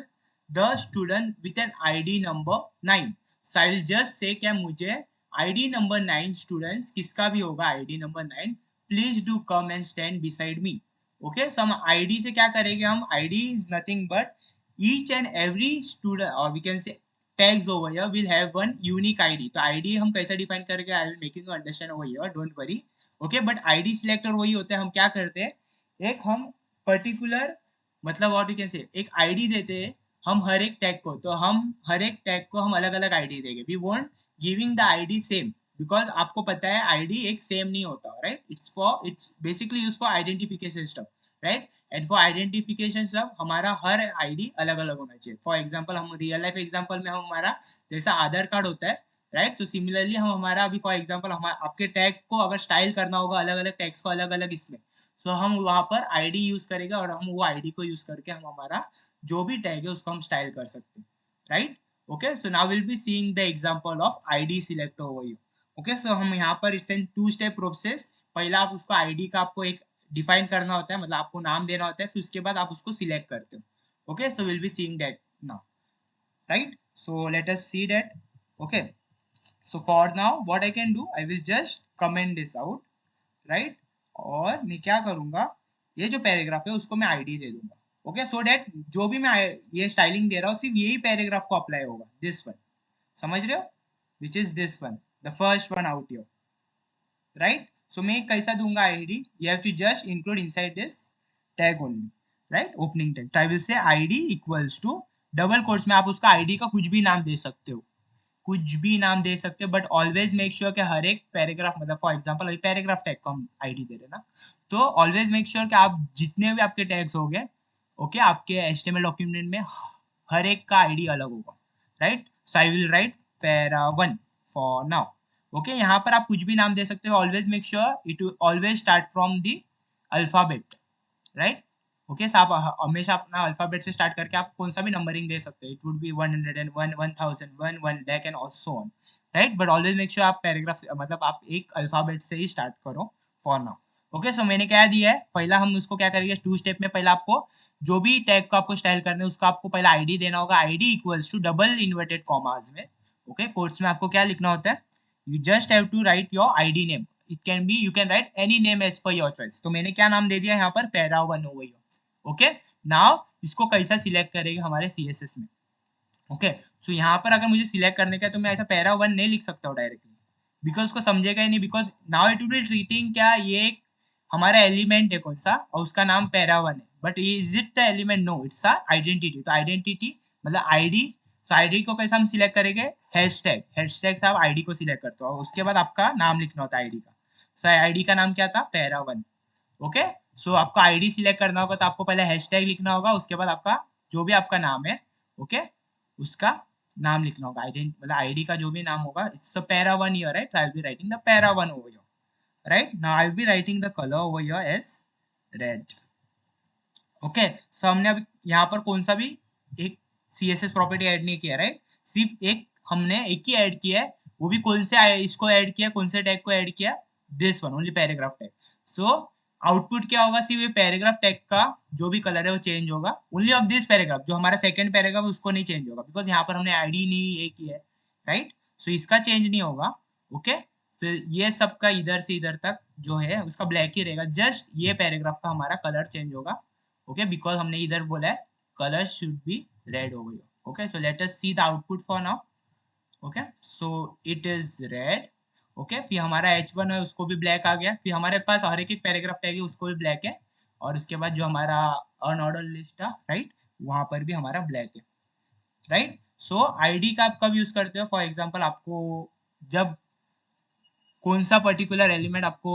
the student with an ID number 9, so I will just say क्या मुझे ID number 9 students किसका भी होगा ID number 9, please do come and stand beside me. Okay, so हम ID से क्या करेंगे, हम ID is nothing but each and every student, or we can say tags over here will have one unique ID. तो ID हम कैसे define करेंगे, I will making you understand over here, don't worry. Okay, but ID selector वही होता है, हम क्या करते हैं, एक हम पर्टिकुलर, मतलब व्हाट यू कैन से, एक आईडी देते हैं हम हर एक टैग को, तो हम हर एक टैग को हम अलग अलग आईडी देंगे, we won't giving the ID same, because आपको पता है आईडी एक सेम नहीं होता, right? It's basically use for identification stuff, right? And for identification stuff हमारा हर आईडी अलग अलग होना चाहिए। फॉर एग्जांपल हम रियल लाइफ एग्जांपल में हम हमारा जैसा आधार कार्ड होता है, राइट? तो सिमिलरली हम हमारा अभी फॉर एग्जांपल हम आपके टैग को अगर स्टाइल करना होगा, अलग अलग टैग्स को अलग अलग इसमें, सो हम वहां पर आईडी यूज करेंगे और हम वो आईडी को यूज करके हम हमारा जो भी टैग है उसको हम स्टाइल कर सकते हैं, right? Okay, so now will be seeing the example of ID selector over here. Okay, so हम यहाँ पर इट्स एन 2 स्टेप प्रोसेस। पहला आप उसको आईडी का आपको एक डिफाइन करना होता है, मतलब आपको नाम देना होता है, फिर उसके बाद आप उसको सिलेक्ट करते हो। Okay, so will be seeing that now, right? So let us see that. Okay, so for now what I can do, I will just comment this out, right? और मैं क्या करूंगा, ये जो पैराग्राफ है उसको मैं आईडी दे दूंगा, ओके, सो दैट जो भी मैं ये स्टाइलिंग दे रहा हूँ सिर्फ यही पैराग्राफ को अप्लाई होगा, दिस वन, समझ रहे हो, which is this one, the first one out here, right? So मैं कैसा दूंगा ID, you have to just include inside this tag only, right? Opening tag, I will say ID equals to, double quotes में आप उसका ID का कुछ भी नाम दे सकते हो, कुछ भी नाम दे सकते हो, बट ऑलवेज मेक श्योर कि हर एक पैराग्राफ, मतलब फॉर एग्जांपल अभी पैराग्राफ टैग को हम आईडी दे रहे हैं ना, तो ऑलवेज मेक श्योर कि आप जितने भी आपके टैग्स हो गए, ओके, आपके एचटीएमएल डॉक्यूमेंट में हर एक का आईडी अलग होगा, right? So I will write para 1 for now. Okay, यहाँ पर आप कुछ भी नाम दे सकते हो, always make sure it always start from the alphabet, right? Okay, so आप हमेशा अपना अल्फाबेट से स्टार्ट करके आप कौन सा भी नंबरिंग दे सकते हो, it would B 101 1001 1 lakh and also on, right? But always make sure आप पैराग्राफ मतलब आप एक अल्फाबेट से ही स्टार्ट करो फॉर नाउ। ओके, सो मैंने क्या दिया है, पहला हम उसको क्या करेंगे, 2 स्टेप में पहला आपको जो भी टैग को आपको स्टाइल करना है उसका आपको पहला आईडी देना होगा, ID equals to double inverted commas में, ओके, कोट्स में आपको क्या लिखना होता है, you just have to write your id name. It can be, you can write any name as per your choice. तो मैंने क्या नाम दे दिया यहाँ पर, para1 over here. Okay, now इसको कैसा सिलेक्ट करेंगे हमारे CSS में. ओके, सो यहाँ पर अगर मुझे सिलेक्ट करने का है तो मैं ऐसा para1 नहीं लिख सकता हूँ डायरेक्टली, बिकॉज उसको समझेगा ही नहीं, because now it will treating क्या ये एक हमारा एलिमेंट है कौन सा, और उसका नाम para1 है, but is it the element, no it's a identity. तो आइडेंटिटी मतलब आईडी, सो आईडी को कैसे हम सिलेक्ट करेंगे, हैशटैग, हैशटैग से आप आईडी को सिलेक्ट करते हो और उसके बाद आपका नाम लिखना होता है आईडी का. सो आईडी का नाम क्या था, para1. ओके, सो आपको आईडी सिलेक्ट करना होगा तो आपको पहले हैशटैग लिखना होगा, उसके बाद आपका जो भी आपका नाम है, ओके, उसका नाम लिखना होगा. आइडेंट मतलब आईडी का जो भी नाम होगा, it's a para1 here, right? So I'll be writing the para1 over here, right? Now I'll be writing the color over here as red. Okay, so हमने अब यहाँ पर कौन सा भी एक CSS प्रॉपर्टी ऐड नहीं किया, राइट? सिर्फ एक हमने एक ही ऐड किया है, वो भी कौन से इसको ऐड किया, कौन से टैग को ऐड किया, this one only, paragraph tag. So output क्या होगा, सिर्फ ये पैराग्राफ टैग का जो भी कलर है वो चेंज होगा, ओनली ऑफ दिस पैराग्राफ, जो हमारा सेकंड पैराग्राफ उसको नहीं चेंज होगा, बिकॉज यहाँ पर हमने आईडी नहीं ये किया है, राइट? सो इसका चेंज नहीं होगा. ओके, तो ये सबका इधर से इधर तक जो है उसका ब्लैक ही रहेगा, जस्ट ये पैराग्राफ का हमारा कलर चेंज होगा. Okay, because हमने इधर बोला है color should be red over here. Okay, so let us see the output for now. Okay, so it is red. Okay, फिर हमारा H1 है उसको भी black आ गया, फिर हमारे पास हर एक पैराग्राफ टैग है उसको भी black है, और उसके बाद जो हमारा अनऑर्डर लिस्ट था, राइट, वहां पर भी हमारा black है, राइट. सो आईडी का आप कब यूज करते हो, फॉर एग्जांपल आपको जब कौन सा पर्टिकुलर एलिमेंट आपको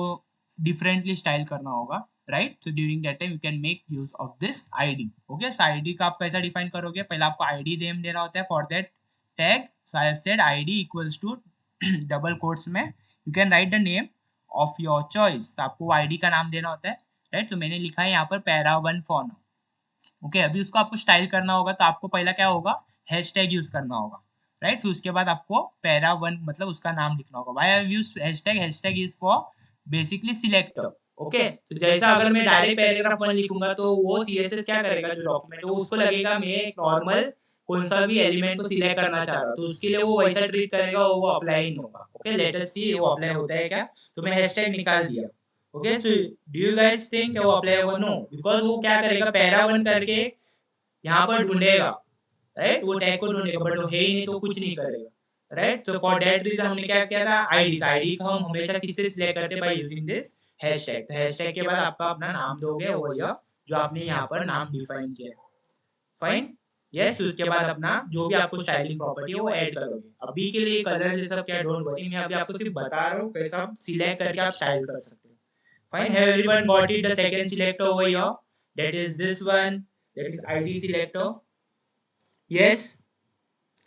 डिफरेंटली स्टाइल करना होगा, right? So during that time you can make use of this ID. Okay, so ID का आप कैसा डिफाइन करोगे, पहले आपको आईडी नेम देना होता है for that tag. So I have said ID equals to double quotes में you can write the name of your choice. तो आपको आईडी का नाम देना होता है, राइट? तो मैंने लिखा है यहाँ पर para1 फॉर नाउ. ओके, अभी उसको आपको स्टाइल करना होगा तो आपको पहला क्या होगा, हैशटैग यूज करना होगा, राइट? फिर उसके बाद आपको para1 मतलब उसका नाम लिखना होगा. Why I have used hashtag, hashtag is for basically selector. Okay, तो जैसा अगर मैं डायरेक्ट पैराग्राफ 1 लिखूंगा तो वो CSS क्या करेगा, जो डॉक्यूमेंट है वो उसको लगेगा मैं एक नॉर्मल कौन सा भी एलिमेंट को सिलेक्ट करना चाह रहा हूं, तो उसके लिए वो वैसा ट्रीट करेगा, वो अप्लाई नहीं होगा. ओके, लेट अस सी वो अप्लाई होता है क्या. तो मैं हैशटैग निकाल दिया. Okay, so do you guys think वो अप्लाई होगा, नो, बिकॉज वो क्या करेगा, para1 करके यहाँ पर ढूंढेगा, राइट? वो टैग को ढूंढेगा, बट वो है ही नहीं तो कुछ नहीं करेगा, राइट? तो फॉर दैट रीजन हमने क्या किया था, आईडी. आईडी को हम हमेशा किससे सिलेक्ट करते हैं, बाय यूजिंग दिस हैशटैग. तो हैशटैग के बाद आपका अपना नाम दोगे वो यह जो आपने यहाँ पर नाम डिफाइन किया, फाइन. यस, उसके बाद अपना जो भी आपको स्टाइलिंग प्रॉपर्टी है वो ऐड करोगे. अभी के लिए कलर ये सब क्या, डोंट वरी, मैं अभी आपको सिर्फ बता रहा हूँ कैसे आप सिलेक्ट करके आप स्टाइल कर सकते हो. Fine, have everyone got it, the second selector over here, that is this one, that is ID selector. Yes,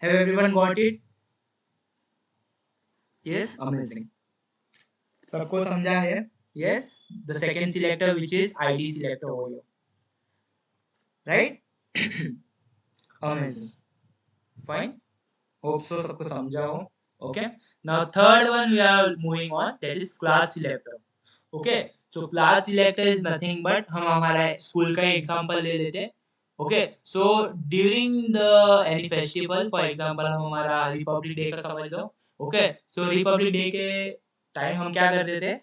have everyone got it? Yes, amazing. सबको समझा है? Yes, the second selector which is ID selector over here, right? Amazing. Fine. Hope so सबको समझा हो. Okay. Now third one we are moving on, that is class selector. Okay. So class selector is nothing but हम हमारा school का example ले लेते हैं. Okay, so during the any festival, for example हम हमारा रिपब्लिक डे का समझ लो. ओके, सो रिपब्लिक डे के टाइम हम क्या करते थे,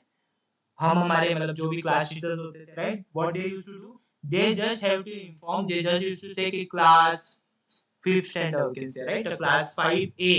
हम हमारे मतलब जो भी क्लास टीचर्स होते थे, right, what they used to do, they just have to inform, they just used to say कि class 5th standard can say, right, class 5A.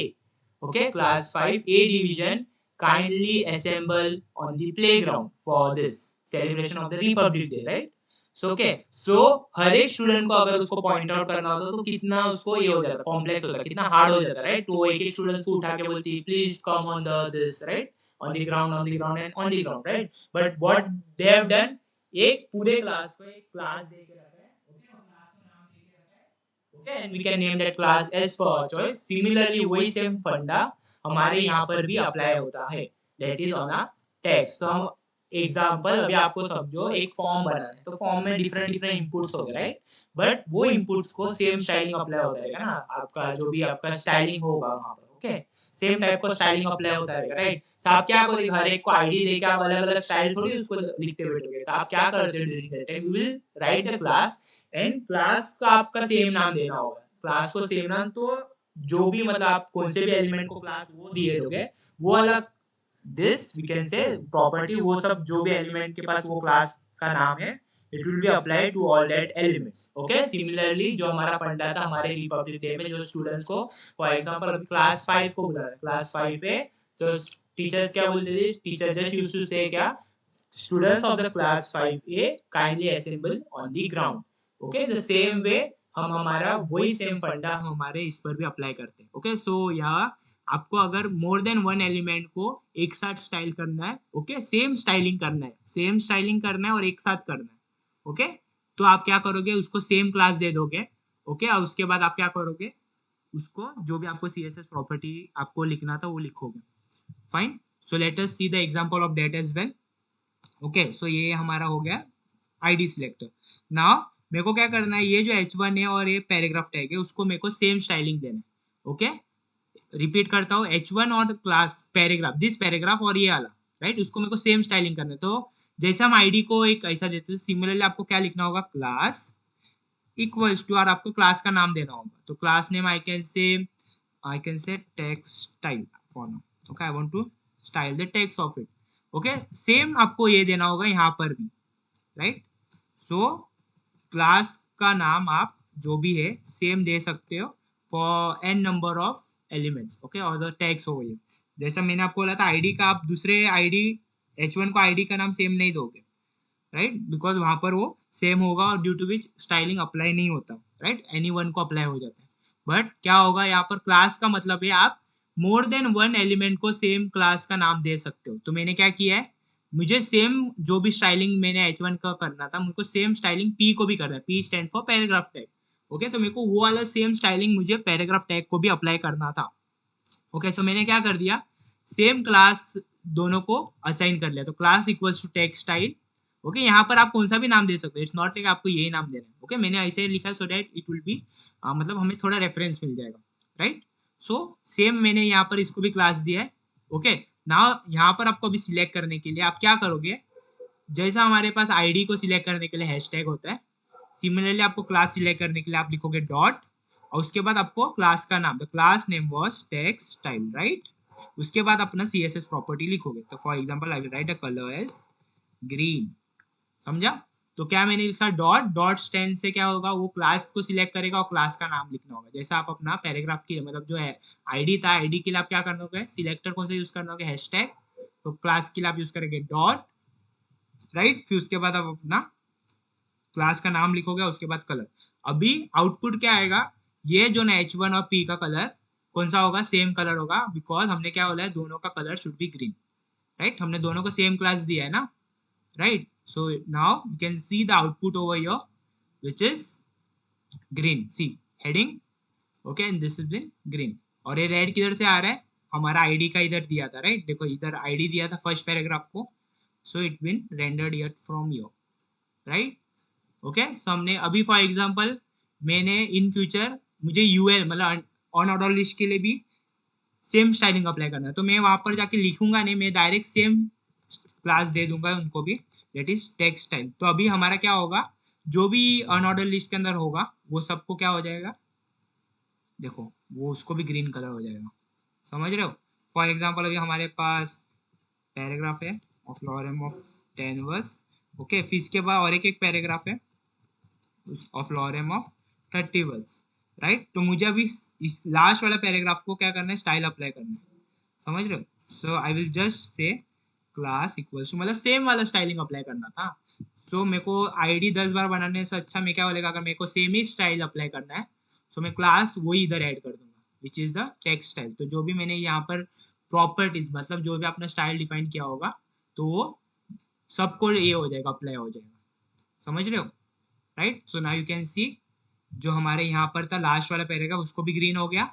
Okay, class 5A division kindly assemble on the playground for this celebration of the Republic Day, right? सो हर एक student को अगर उसको point out करना होता तो कितना उसको ये हो जाता, कॉम्प्लेक्स होता, कितना हार्ड हो जाता, राइट? तो एक एक स्टूडेंट को उठा के बोलती please come on the this, right, on the ground, on the ground and on the ground, right? But what they have done, एक पूरे क्लास को एक क्लास दे के रखा है. ओके, और क्लास का नाम दे के रखा है. Okay, and we can name that class as per our choice. Similarly वही सेम फंडा हमारे यहाँ पर भी अप्लाई होता है, that is on a text. तो हम एग्जाम्पल अभी आपको समझो, एक फॉर्म बनाना है तो फॉर्म में डिफरेंट डिफरेंट इनपुट्स हो गए, राइट? बट वो इनपुट्स को सेम स्टाइलिंग अप्लाई होता रहेगा ना, आपका जो भी आपका स्टाइलिंग होगा वहां पर. ओके, सेम टाइप का स्टाइलिंग अप्लाई होता रहेगा, राइट? तो आप क्या करोगे, हर एक को आईडी देके आप अलग अलग स्टाइल थोड़ी उसको लिखते बैठोगे. तो आप क्या करते हो during that time, you will right the class, and class का आपका सेम नाम देना होगा. क्लास को सेम नाम, तो जो भी मतलब आप कौन से भी एलिमेंट को क्लास वो दिए दोगे, वो वाला this we can say property, वो सब जो भी एलिमेंट के पास वो क्लास का नाम है, it will be applied to all that elements. Okay, similarly जो हमारा फंडा था हमारे रिपब्लिक डे में, जो स्टूडेंट्स को फॉर एग्जांपल क्लास 5 को बुला रहा है, क्लास 5 है तो टीचर्स क्या बोलते थे, टीचर जस्ट यूज्ड टू से क्या, students of the class 5A kindly assemble on the ground। Okay, the same way हम हमारा वही सेम फंडा हम हमारे इस पर भी अप्लाई करते हैं। ओके, सो यहाँ आपको अगर मोर देन वन एलिमेंट को एक साथ स्टाइल करना है, ओके, सेम स्टाइलिंग करना है, सेम स्टाइलिंग करना है और एक साथ करना है, ओके, तो आप क्या करोगे, उसको सेम क्लास दे दोगे। ओके, और उसके बाद आप क्या करोगे, उसको जो भी आपको CSS प्रॉपर्टी आपको लिखना था वो लिखोगे। Fine, so let us see the example of that as well. Okay, so ये हमारा हो गया आईडी सिलेक्टर। नाउ मेरे को क्या करना है, ये जो H1 है और ये पैराग्राफ टैग है उसको मेरे को सेम स्टाइलिंग देना है। ओके, रिपीट करता हूँ, H1 और क्लास पैराग्राफ, दिस पैराग्राफ और ये वाला, राइट, उसको मेरे को सेम स्टाइलिंग करना है। तो जैसे हम आईडी को एक ऐसा देते हैं, सिमिलरली आपको क्या लिखना होगा, क्लास इक्वल्स टू, और आपको क्लास का नाम देना होगा। तो class name I can say textile for now. Okay, I want to style the text of it. Okay, same आपको ये देना होगा यहाँ पर भी, राइट। सो क्लास का नाम आप जो भी है सेम दे सकते हो for an number of elements. Okay, और द टैग्स हो गई, जैसा मैंने आपको बोला था आईडी का, आप दूसरे आईडी H1 को आईडी का नाम सेम नहीं दोगे, राइट, बिकॉज वहां पर वो सेम होगा और due to which styling apply नहीं होता, राइट, एनी वन को अप्लाई हो जाता है। बट क्या होगा यहाँ पर, क्लास का मतलब है आप मोर देन वन एलिमेंट को सेम क्लास का नाम दे सकते हो। तो मैंने क्या किया है, मुझे सेम जो भी स्टाइलिंग मैंने H1 का करना था, मुझको सेम स्टाइलिंग P को भी करना है, P stand for paragraph tag. Okay, तो मेरे को वो वाला सेम स्टाइलिंग मुझे पैराग्राफ टैग को भी अप्लाई करना था। ओके, सो मैंने क्या कर दिया, सेम क्लास दोनों को असाइन कर लिया। तो class equals to tag style. Okay, यहाँ पर आप कौन सा भी नाम दे सकते हो, इट्स नॉट लाइक आपको यही नाम देना है। ओके, मैंने ऐसे लिखा so that it will B, मतलब हमें थोड़ा रेफरेंस मिल जाएगा, राइट। सो सेम मैंने यहाँ पर इसको भी क्लास दिया है। ओके, नाउ यहाँ पर आपको अभी सिलेक्ट करने के लिए आप क्या करोगे, जैसा हमारे पास आईडी को सिलेक्ट करने के लिए हैशटैग होता है, सिमिलरली आपको क्लास सिलेक्ट करने के लिए आप लिखोगे डॉट, और उसके बाद आपको क्लास का नाम, the class name was text style, right. उसके बाद अपना CSS प्रॉपर्टी लिखोगे। तो for example I will write a colour as green, समझा। तो क्या मैंने लिखा, डॉट, डॉट स्टैंड से क्या होगा, वो क्लास को सिलेक्ट करेगा और क्लास का नाम लिखना होगा। जैसा आप अपना पैराग्राफ की मतलब जो है आईडी था, आईडी के लिए आप क्या करना होगा, सिलेक्टर कौन सा यूज करना होगा, हैशटैग। तो क्लास के लिए आप यूज करेंगे डॉट, राइट, फिर उसके बाद आप अपना क्लास का नाम लिखोगे, उसके बाद कलर। अभी आउटपुट क्या आएगा, ये जो ना H1 और P का कलर कौन सा होगा, सेम कलर होगा, बिकॉज हमने क्या बोला है, दोनों का colour should be green, right, हमने दोनों को सेम क्लास दिया है ना, right. So now you can see the output over here which is green, see heading, okay, and this is been green. और ये रेड किधर से आ रहा है, हमारा आईडी का इधर दिया था, राइट, देखो इधर आईडी दिया था फर्स्ट पैराग्राफ को, so it been rendered here from your, right. Okay, so हमने अभी फॉर एग्जांपल मैंने इन फ्यूचर मुझे यूएल मतलब ऑन ऑर्डर लिस्ट के लिए भी सेम स्टाइलिंग अप्लाई करना है, तो मैं वहां पर जाके लिखूंगा नहीं, मैं डायरेक्ट सेम क्लास दे दूंगा उनको भी, दैट इज टेक्स्ट स्टाइल। तो अभी हमारा क्या होगा, जो भी अनऑर्डर लिस्ट के अंदर होगा वो सबको क्या हो जाएगा, देखो वो उसको भी ग्रीन कलर हो जाएगा, समझ रहे हो। फॉर एग्जाम्पल अभी हमारे पास पैराग्राफ है of lorem of 10 words, okay, फिर इसके बाद और एक पैराग्राफ है of lorem of 30 words, right. तो मुझे अभी इस लास्ट वाला पैराग्राफ को क्या करना है, स्टाइल अप्लाई करना है, समझ रहे हो। So I will just say class equals to, मतलब सेम वाला स्टाइलिंग अप्लाई करना था। सो मेरे को आईडी 10 बार बनाने से अच्छा मैं क्या बोलेगा, अगर मेरे को सेम ही स्टाइल अप्लाई करना है, सो मैं क्लास वही इधर ऐड कर दूंगा which is the text style. तो जो भी मैंने यहाँ पर प्रॉपर्टीज मतलब जो भी अपना स्टाइल डिफाइन किया होगा, तो वो सबको ये हो जाएगा, अप्लाई हो जाएगा, समझ रहे हो, right. So now you can सी जो हमारे यहाँ पर था लास्ट वाला पैराग्राफ उसको भी ग्रीन हो गया,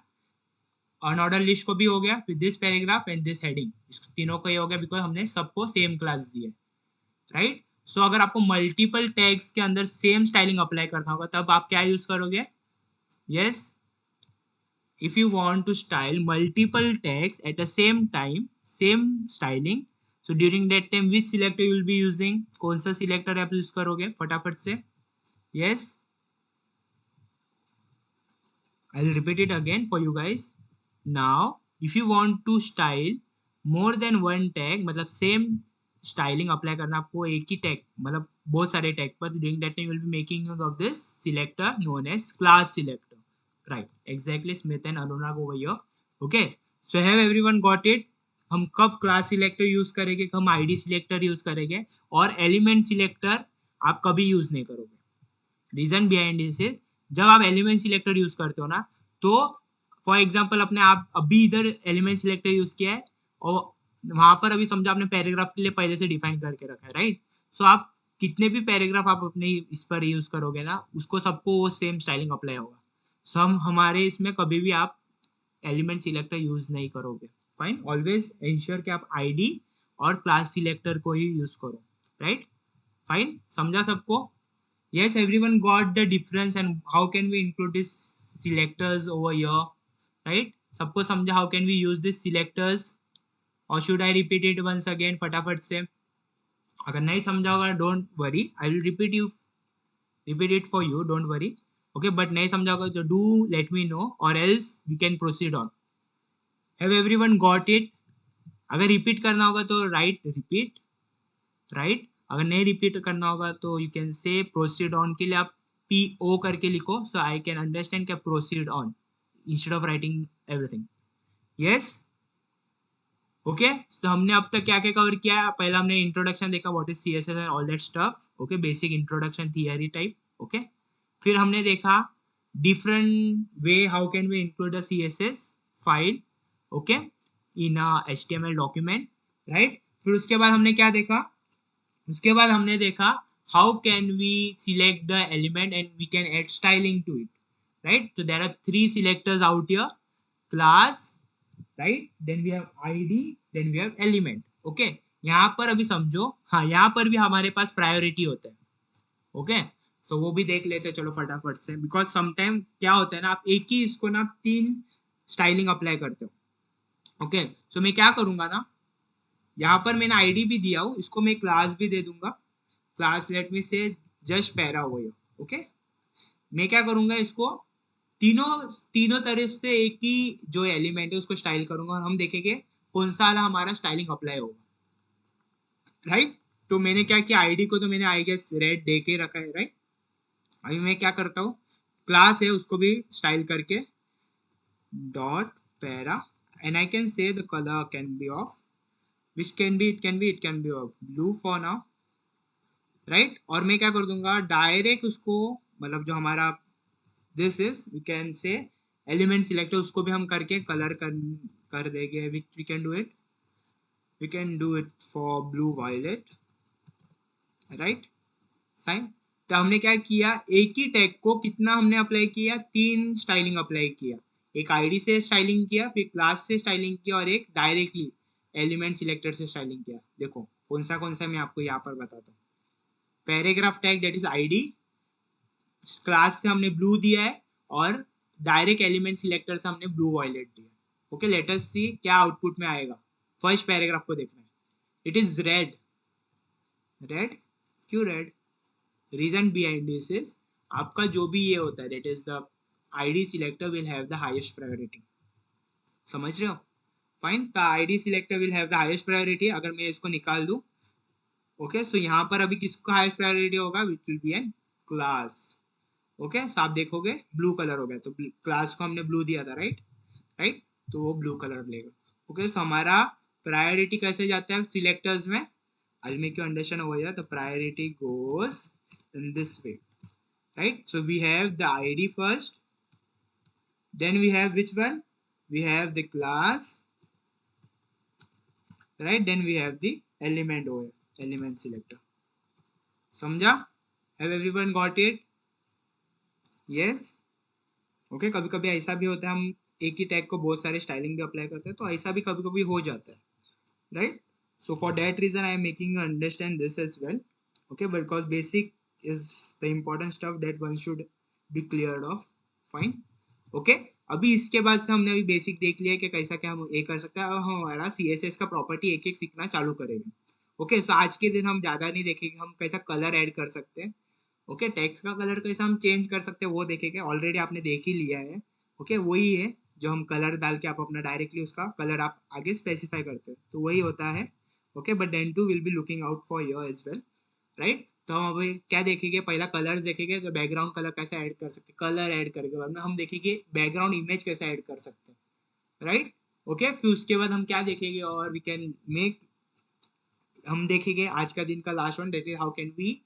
अनऑर्डर लिस्ट को भी हो गया, फिर this paragraph and this heading, तीनों को ये हो गया बिकॉज हमने सबको सेम क्लास दी है, राइट। सो अगर आपको मल्टीपल टैग्स के अंदर सेम स्टाइलिंग अप्लाई करना होगा तब आप क्या यूज करोगे, yes, if you want to style multiple tags at the same time, same styling, so during that time which selector you will be using, कौन सा selector आप यूज करोगे फटाफट से, yes, I'll repeat it again for you guys. Now, if you want to style more than one tag, मतलब same styling apply करना आपको एक ही tag, मतलब बहुत सारे tag पर, during that time you will be making use of this selector known as class selector. Right, exactly, Smith and Anurag over here. Okay, so have everyone got it? हम कब class selector use करेंगे, हम ID selector use करेंगे, और element selector आप कभी use नहीं करोगे. रीजन बिहाइंड दिस इज, जब आप एलिमेंट सिलेक्टर यूज करते हो ना, तो फॉर एग्जाम्पल अपने आप अभी इधर एलिमेंट सिलेक्टर यूज किया है, और वहां पर अभी समझो आपने पैराग्राफ के लिए पहले से डिफाइन करके रखा है, राइट. सो आप कितने भी पैराग्राफ आप अपने इस पर यूज करोगे ना, उसको सबको वो सेम स्टाइलिंग अप्लाई होगा. सो हम हमारे इसमें कभी भी आप एलिमेंट सिलेक्टर यूज नहीं करोगे. फाइन, ऑलवेज इंश्योर कि आप आईडी और क्लास सिलेक्टर को ही यूज करो, राइट. फाइन, समझा सबको? Yes, everyone got the difference and how can we include these selectors over here, right? सबको समझा how can we use these selectors, or should I repeat it once again फटाफट से? अगर नहीं समझा होगा don't worry, I will repeat it for you, don't worry. Okay, but नहीं समझा होगा तो do let me know, or else we can proceed on. Have everyone got it? अगर repeat करना होगा तो write repeat, right? अगर नहीं रिपीट करना होगा तो you can say proceed on के लिए आप पी ओ करके लिखो, सो आई कैन अंडरस्टैंड क्या proceed on instead of writing everything. Yes, okay. So हमने अब तक क्या क्या कवर किया है? पहला हमने इंट्रोडक्शन देखा, what is CSS and all that stuff. Okay, basic introduction theory type. Okay, फिर हमने देखा different way how can we include the CSS file, okay, in a HTML document, right. फिर उसके बाद हमने क्या देखा? उसके बाद हमने देखा how can we select the element and we can add styling to it, right. तो there are 3 selectors out here, class, right, then we have ID, then we have element. Okay, यहाँ पर अभी समझो, हाँ, यहाँ पर भी हमारे पास प्रायोरिटी होता है. ओके, सो वो भी देख लेते हैं चलो फटाफट से, बिकॉज समटाइम क्या होता है ना, आप एक ही इसको ना 3 स्टाइलिंग अप्लाई करते हो. ओके, सो मैं क्या करूंगा ना, यहाँ पर मैंने आईडी भी दिया हूँ, इसको मैं क्लास भी दे दूंगा. क्लास लेट मी से जस्ट पैरा हो गया. ओके, मैं क्या करूंगा, इसको तीनों तीनों तरफ से एक ही जो एलिमेंट है उसको स्टाइल करूंगा, और हम देखेंगे कौन सा वाला हमारा स्टाइलिंग अप्लाई होगा, राइट. तो मैंने क्या किया, आईडी को तो मैंने आई गेस रेड दे के रखा है, राइट. अभी मैं क्या करता हूँ, क्लास है उसको भी स्टाइल करके dot para, and I can say the colour can be of, which can be it can be of blue for now, right. और मैं क्या कर दूंगा डायरेक्ट उसको, मतलब जो हमारा this is we can say element selector, उसको भी हम करके कलर कर देंगे, which we can do it for blue violet, right. Sign. तो हमने क्या किया, एक ही टैग को कितना हमने अप्लाई किया, 3 स्टाइलिंग अप्लाई किया. एक आईडी से स्टाइलिंग किया, फिर क्लास से स्टाइलिंग किया, और एक डायरेक्टली एलिमेंट सिलेक्टर से स्टाइलिंग किया. देखो कौन सा मैं आपको यहाँ पर बताता हूँ. Paragraph tag that is ID, class से हमने ब्लू दिया है, और डायरेक्ट एलिमेंट सिलेक्टर से हमने ब्लू वायलेट दिया. ओके, लेट अस सी क्या आउटपुट में आएगा. फर्स्ट पैराग्राफ को देखना है, इट इज रेड. रेड क्यों red? Reason behind this is, आपका जो भी ये होता है that is the ID selector will have the highest priority. समझ रहे हो? Fine, the ID selector will have the highest priority. अगर मैं इसको निकाल दूं, ओके, सो यहाँ पर अभी किसका हाईएस्ट प्रायोरिटी होगा, which will be an class. Okay, so आप देखोगे ब्लू कलर हो गया, तो क्लास को हमने ब्लू दिया था, राइट. राइट, तो वो ब्लू कलर लेगा. ओके, सो हमारा प्रायोरिटी कैसे जाता है सिलेक्टर्स में, I'll make you understand over here. The priority goes in this way, right? So we have the ID first, then we have which one? We have the class, right? Then we have the element over here, element selector. समझा? Have everyone got it? Yes? Okay, कभी कभी ऐसा भी होता है, हम एक ही tag को बहुत सारे स्टाइलिंग भी अप्लाई करते हैं, तो ऐसा भी कभी कभी हो जाता है, right? So for that reason I am making you understand this as well. Okay, because basic is the important stuff that one should be cleared of. Fine. Okay, अभी इसके बाद से हमने अभी बेसिक देख लिया कि कैसा क्या हम ये कर सकते हैं, और हम हमारा CSS का प्रॉपर्टी एक एक सीखना चालू करेंगे. ओके, सो आज के दिन हम ज़्यादा नहीं देखेंगे, हम कैसा कलर ऐड कर सकते हैं. ओके, टेक्स्ट का कलर कैसा हम चेंज कर सकते हैं वो देखेंगे, ऑलरेडी आपने देख ही लिया है. ओके वही है जो हम कलर डाल के आप अपना डायरेक्टली उसका कलर आप आगे स्पेसिफाई करते हो, तो वही होता है। Okay but then to will be looking out for your as well, right. तो हम अभी क्या देखेंगे, पहला कलर देखेंगे, तो बैकग्राउंड कलर कैसे ऐड कर सकते हैं, कलर ऐड करके बाद में हम देखेंगे बैकग्राउंड इमेज कैसे ऐड कर सकते हैं, राइट। ओके फिर उसके बाद हम क्या देखेंगे, और वी कैन मेक, हम देखेंगे आज का दिन का last one, that is how can we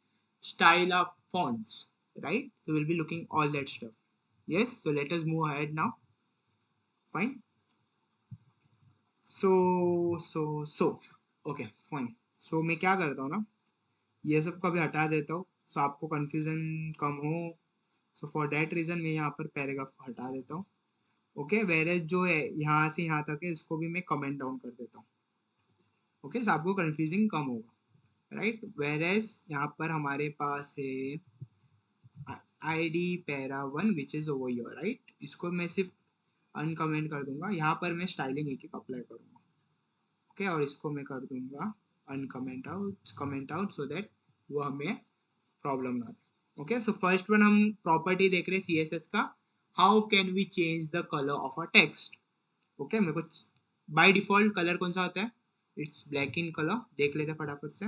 style up fonts, right. So we'll be looking all that stuff. Yes, so let us move ahead now. Fine. So okay fine. So मैं क्या करता हूँ ना, ये सब को अभी हटा देता हूँ, so आपको confusion कम हो, so for that reason मैं यहाँ पर पैराग्राफ को हटा देता हूँ। ओके whereas जो है यहाँ से यहाँ तक है इसको भी मैं कमेंट डाउन कर देता हूँ। ओके so आपको कंफ्यूजिंग कम होगा, राइट। whereas यहाँ पर हमारे पास है id para 1 which is over here, right. इसको मैं सिर्फ अनकमेंट कर दूंगा, यहाँ पर मैं स्टाइलिंग एक एक अप्लाई करूंगा। ओके और इसको मैं कर दूंगा uncomment out, comment out, so that वो हमें प्रॉब्लम ना दे। ओके सो फर्स्ट वन हम प्रॉपर्टी देख रहे हैं CSS का, how can we change the colour of a text. Okay मेरे को बाय डिफॉल्ट कलर कौन सा होता है, इट्स ब्लैक इन कलर, देख लेते हैं फटाफट से।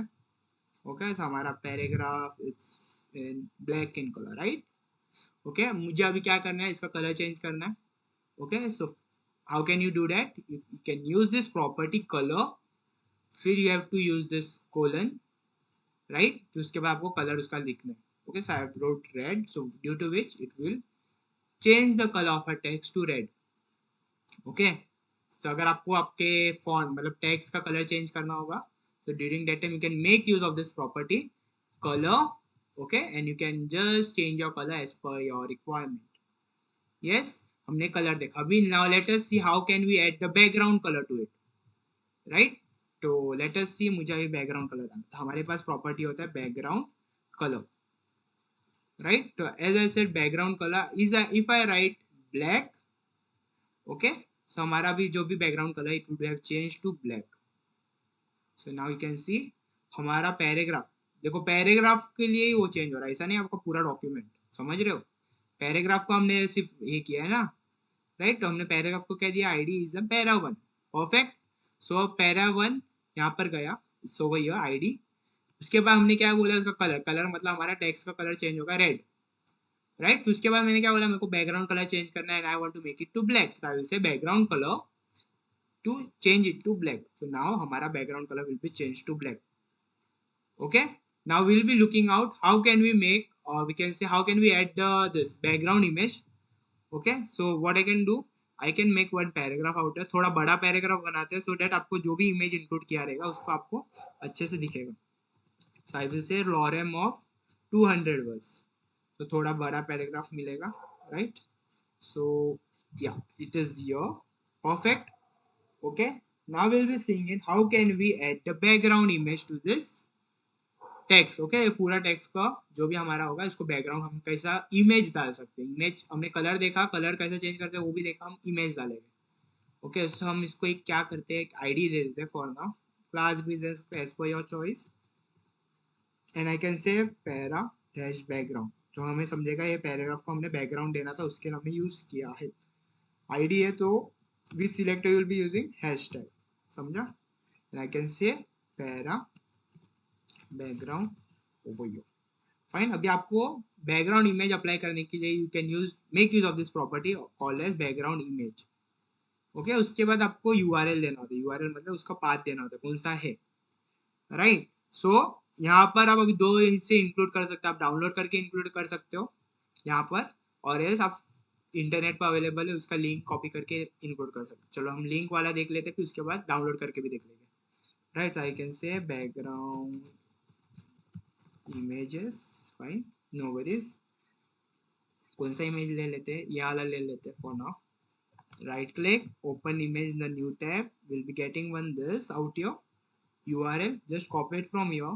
ओके सो हमारा paragraph it's in black in colour, right. Okay मुझे अभी क्या करना है, इसका कलर चेंज करना है। Okay so how can you do that, you can use this property colour, फिर you have to use this colon, right. तो उसके बाद आपको कलर उसका लिखना है। Okay so I have wrote red, so due to which it will change the colour of a text to red. Okay तो अगर आपको आपके फॉन्ट मतलब टेक्स्ट का कलर चेंज करना होगा, तो during that time you can make use of this property colour. Okay and you can just change your colour as per your requirement. Yes हमने कलर देखा, अभी now let us see how can we add the background colour to it, right. तो let us see, मुझे अभी background colour डालना, तो हमारे पास प्रॉपर्टी होता है बैकग्राउंड कलर, राइट। तो as I said background colour is if I write black, okay so हमारा भी जो भी background colour it would have change to black. So now you can see हमारा पैराग्राफ, देखो पैराग्राफ के लिए ही वो चेंज हो रहा है, ऐसा नहीं आपका पूरा डॉक्यूमेंट, समझ रहे हो। पैराग्राफ को हमने सिर्फ ये किया है ना, राइट। तो हमने पैराग्राफ को क्या दिया, ID is a para 1, perfect. So para 1 यहाँ पर गया, सो वही आईडी। उसके बाद हमने क्या बोला, उसका कलर, कलर मतलब हमारा टेक्स्ट का कलर चेंज होगा रेड, राइट। उसके बाद मैंने क्या बोला, मेरे को बैकग्राउंड कलर चेंज करना है and I want to make it to black, so I will say background colour to change it to black. So now हमारा background colour will be change to black. Okay now we will be looking out how can we make, और we can say how can we add the this background image. Okay so what I can do, I can make one paragraph out है, थोड़ा बड़ा paragraph बनाते हैं so that आपको जो भी image include किया रहेगा उसको आपको अच्छे से दिखेगा। So I will say lorem of 200 words, तो थोड़ा बड़ा पैराग्राफ मिलेगा, राइट। सो या it is your perfect. Okay now we'll be seeing it how can we add the background image to this text. Okay पूरा text का जो भी हमारा होगा इसको बैकग्राउंड हम कैसा इमेज डाल सकते हैं, इमेज हमने कलर देखा, कलर कैसे चेंज करते हैं वो भी देखा, हम इमेज डालेंगे। ओके सो हम इसको एक क्या करते हैं, एक आईडी दे देते हैं फॉर नाउ, क्लास भी दे सकते हैं as per your choice, and I can say para dash background, जो हमें समझेगा ये पैराग्राफ को हमने बैकग्राउंड देना था उसके लिए हमने यूज किया है। आईडी है तो with select you will be using hashtag, समझा। And I can say para background over here, fine. अभी आपको बैकग्राउंड इमेज अप्लाई करने के लिए you can use make use of this property called as background image. Okay उसके बाद आपको URL देना होता है, यूआरएल मतलब उसका पाथ देना होता है कौन सा है, राइट। सो यहाँ पर आप अभी दो हिस्से इंक्लूड कर सकते हो, आप डाउनलोड करके इंक्लूड कर सकते हो यहाँ पर, और एल्स आप इंटरनेट पर अवेलेबल है उसका लिंक कॉपी करके इंक्लूड कर सकते हो। चलो हम लिंक वाला देख लेते हैं फिर उसके बाद डाउनलोड करके भी देख लेंगे, right. I can say background images, fine no worries, कौन सा इमेज ले लेते हैं, ये वाला ले लेते हैं for now. right click open image in the new tab, we'll be getting one this out your URL, just copy it from here,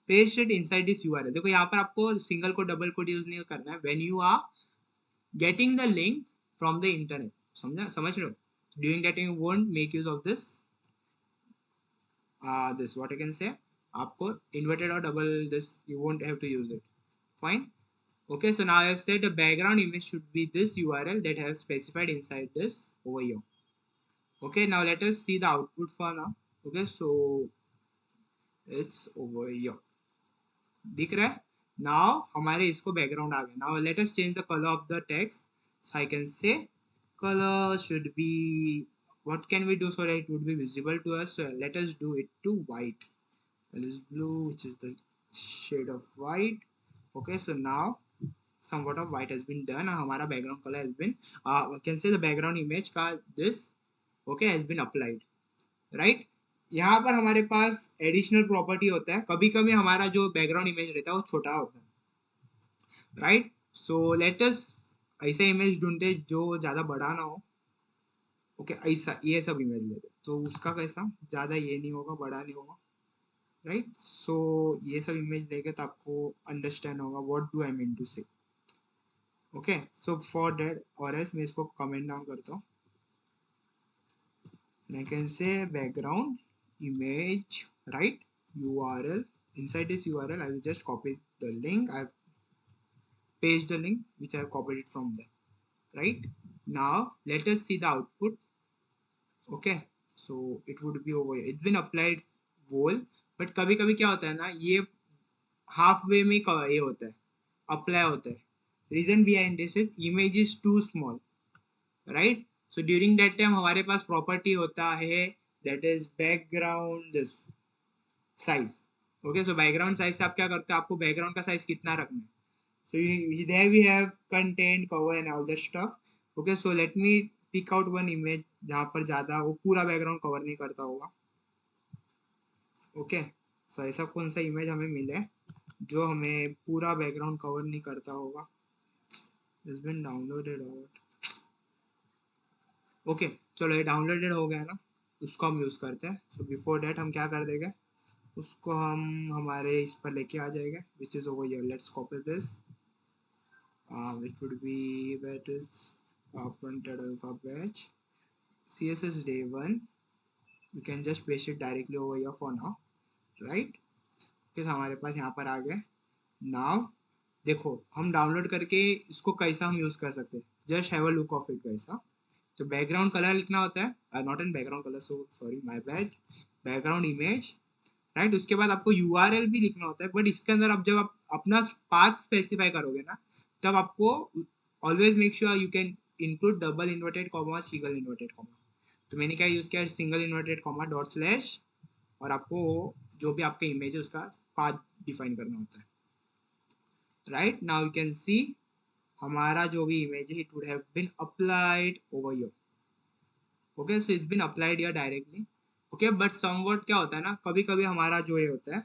paste it inside this URL। देखो यहाँ पर आपको सिंगल को डबल कोड यूज नहीं करना है when you are getting the link from the internet, समझा, समझ रहे हो। during that you won't make use of this this what I can say, आपको inverted or double this you won't have to use it, fine। Okay, so now I have said the background image should be this URL that I have specified inside this over here. Okay, now let us see the output for now. Okay, so it's over here. दिख रहा है? Now हमारे इसको background आ गया. Now let us change the color of the text. So I can say color should be, what can we do so that it would be visible to us? So let us do it to white. That is blue, which is the shade of white. Okay, so now somewhat of white has been done. हमारा background color has been, we can say the background image का this, okay, has been applied, right? यहाँ पर हमारे पास additional property होता है, कभी कभी हमारा जो बैकग्राउंड इमेज रहता है वो छोटा होता है, राइट? सो लेट अस ऐसा इमेज ढूंढते जो ज्यादा बड़ा ना हो. ओके, ऐसा ये सब इमेज लेते तो उसका कैसा, ज्यादा ये नहीं होगा, बड़ा नहीं होगा, राइट? सो ये सब इमेज लेके तो आपको अंडरस्टैंड होगा what do I mean to say. Okay, so for that, और एल्स मैं इसको कमेंट डाउन करता हूँ. I can say background image, right? URL. Inside this URL, I will just copy the link. I paste the link which I have copied it from there. Right? Now let us see the output. Okay, so it would be over here. It's been applied whole, but कभी कभी क्या होता है ना, ये half way में ये होता है, अप्लाई होता है. Reason behind this is image is too small, right? So during that time हमारे पास प्रॉपर्टी होता है that is background this size. Okay, so background size से आप क्या करते हो, आपको background का size कितना रखना है. So there we have content, cover and all that stuff. Okay, so let me pick out one image जहाँ पर ज़्यादा वो पूरा background cover नहीं करता होगा. Okay, so ऐसा कौन सा image हमें मिले जो हमें पूरा background cover नहीं करता होगा. It's been downloaded out. Okay, चलो ये डाउनलोडेड हो गया ना, उसको हम यूज़ करते हैं. सो बिफोर डैट हम क्या कर देंगे, उसको हम हमारे इस पर लेके आ जाएंगे, which is over here. Let's copy this. It would B that is fronted alpha batch css day 1. You can just paste it directly over here for now, right? okay, हमारे पास यहाँ पर आ गए. नाउ देखो हम डाउनलोड करके इसको कैसा हम यूज़ कर सकते हैं. Just have a look of it कैसा. तो बैकग्राउंड कलर लिखना होता है, not in background colour, so sorry my bad, background image, right? उसके बाद आपको यूआरएल भी लिखना होता है, बट इसके अंदर आप जब आप अपना पाथ स्पेसिफाई करोगे ना, तब आपको always make sure you can include double inverted comma, single inverted comma. तो मैंने क्या यूज़ किया, single inverted comma dot slash, और आपको जो भी आपका इमेज है उसका पाथ डिफाइन करना होता है, right? Now you can see हमारा जो भी इमेज है, it would have been applied over here. Okay, so it's been applied here directly. Okay, but somewhat क्या होता है ना, कभी कभी हमारा जो ये होता है,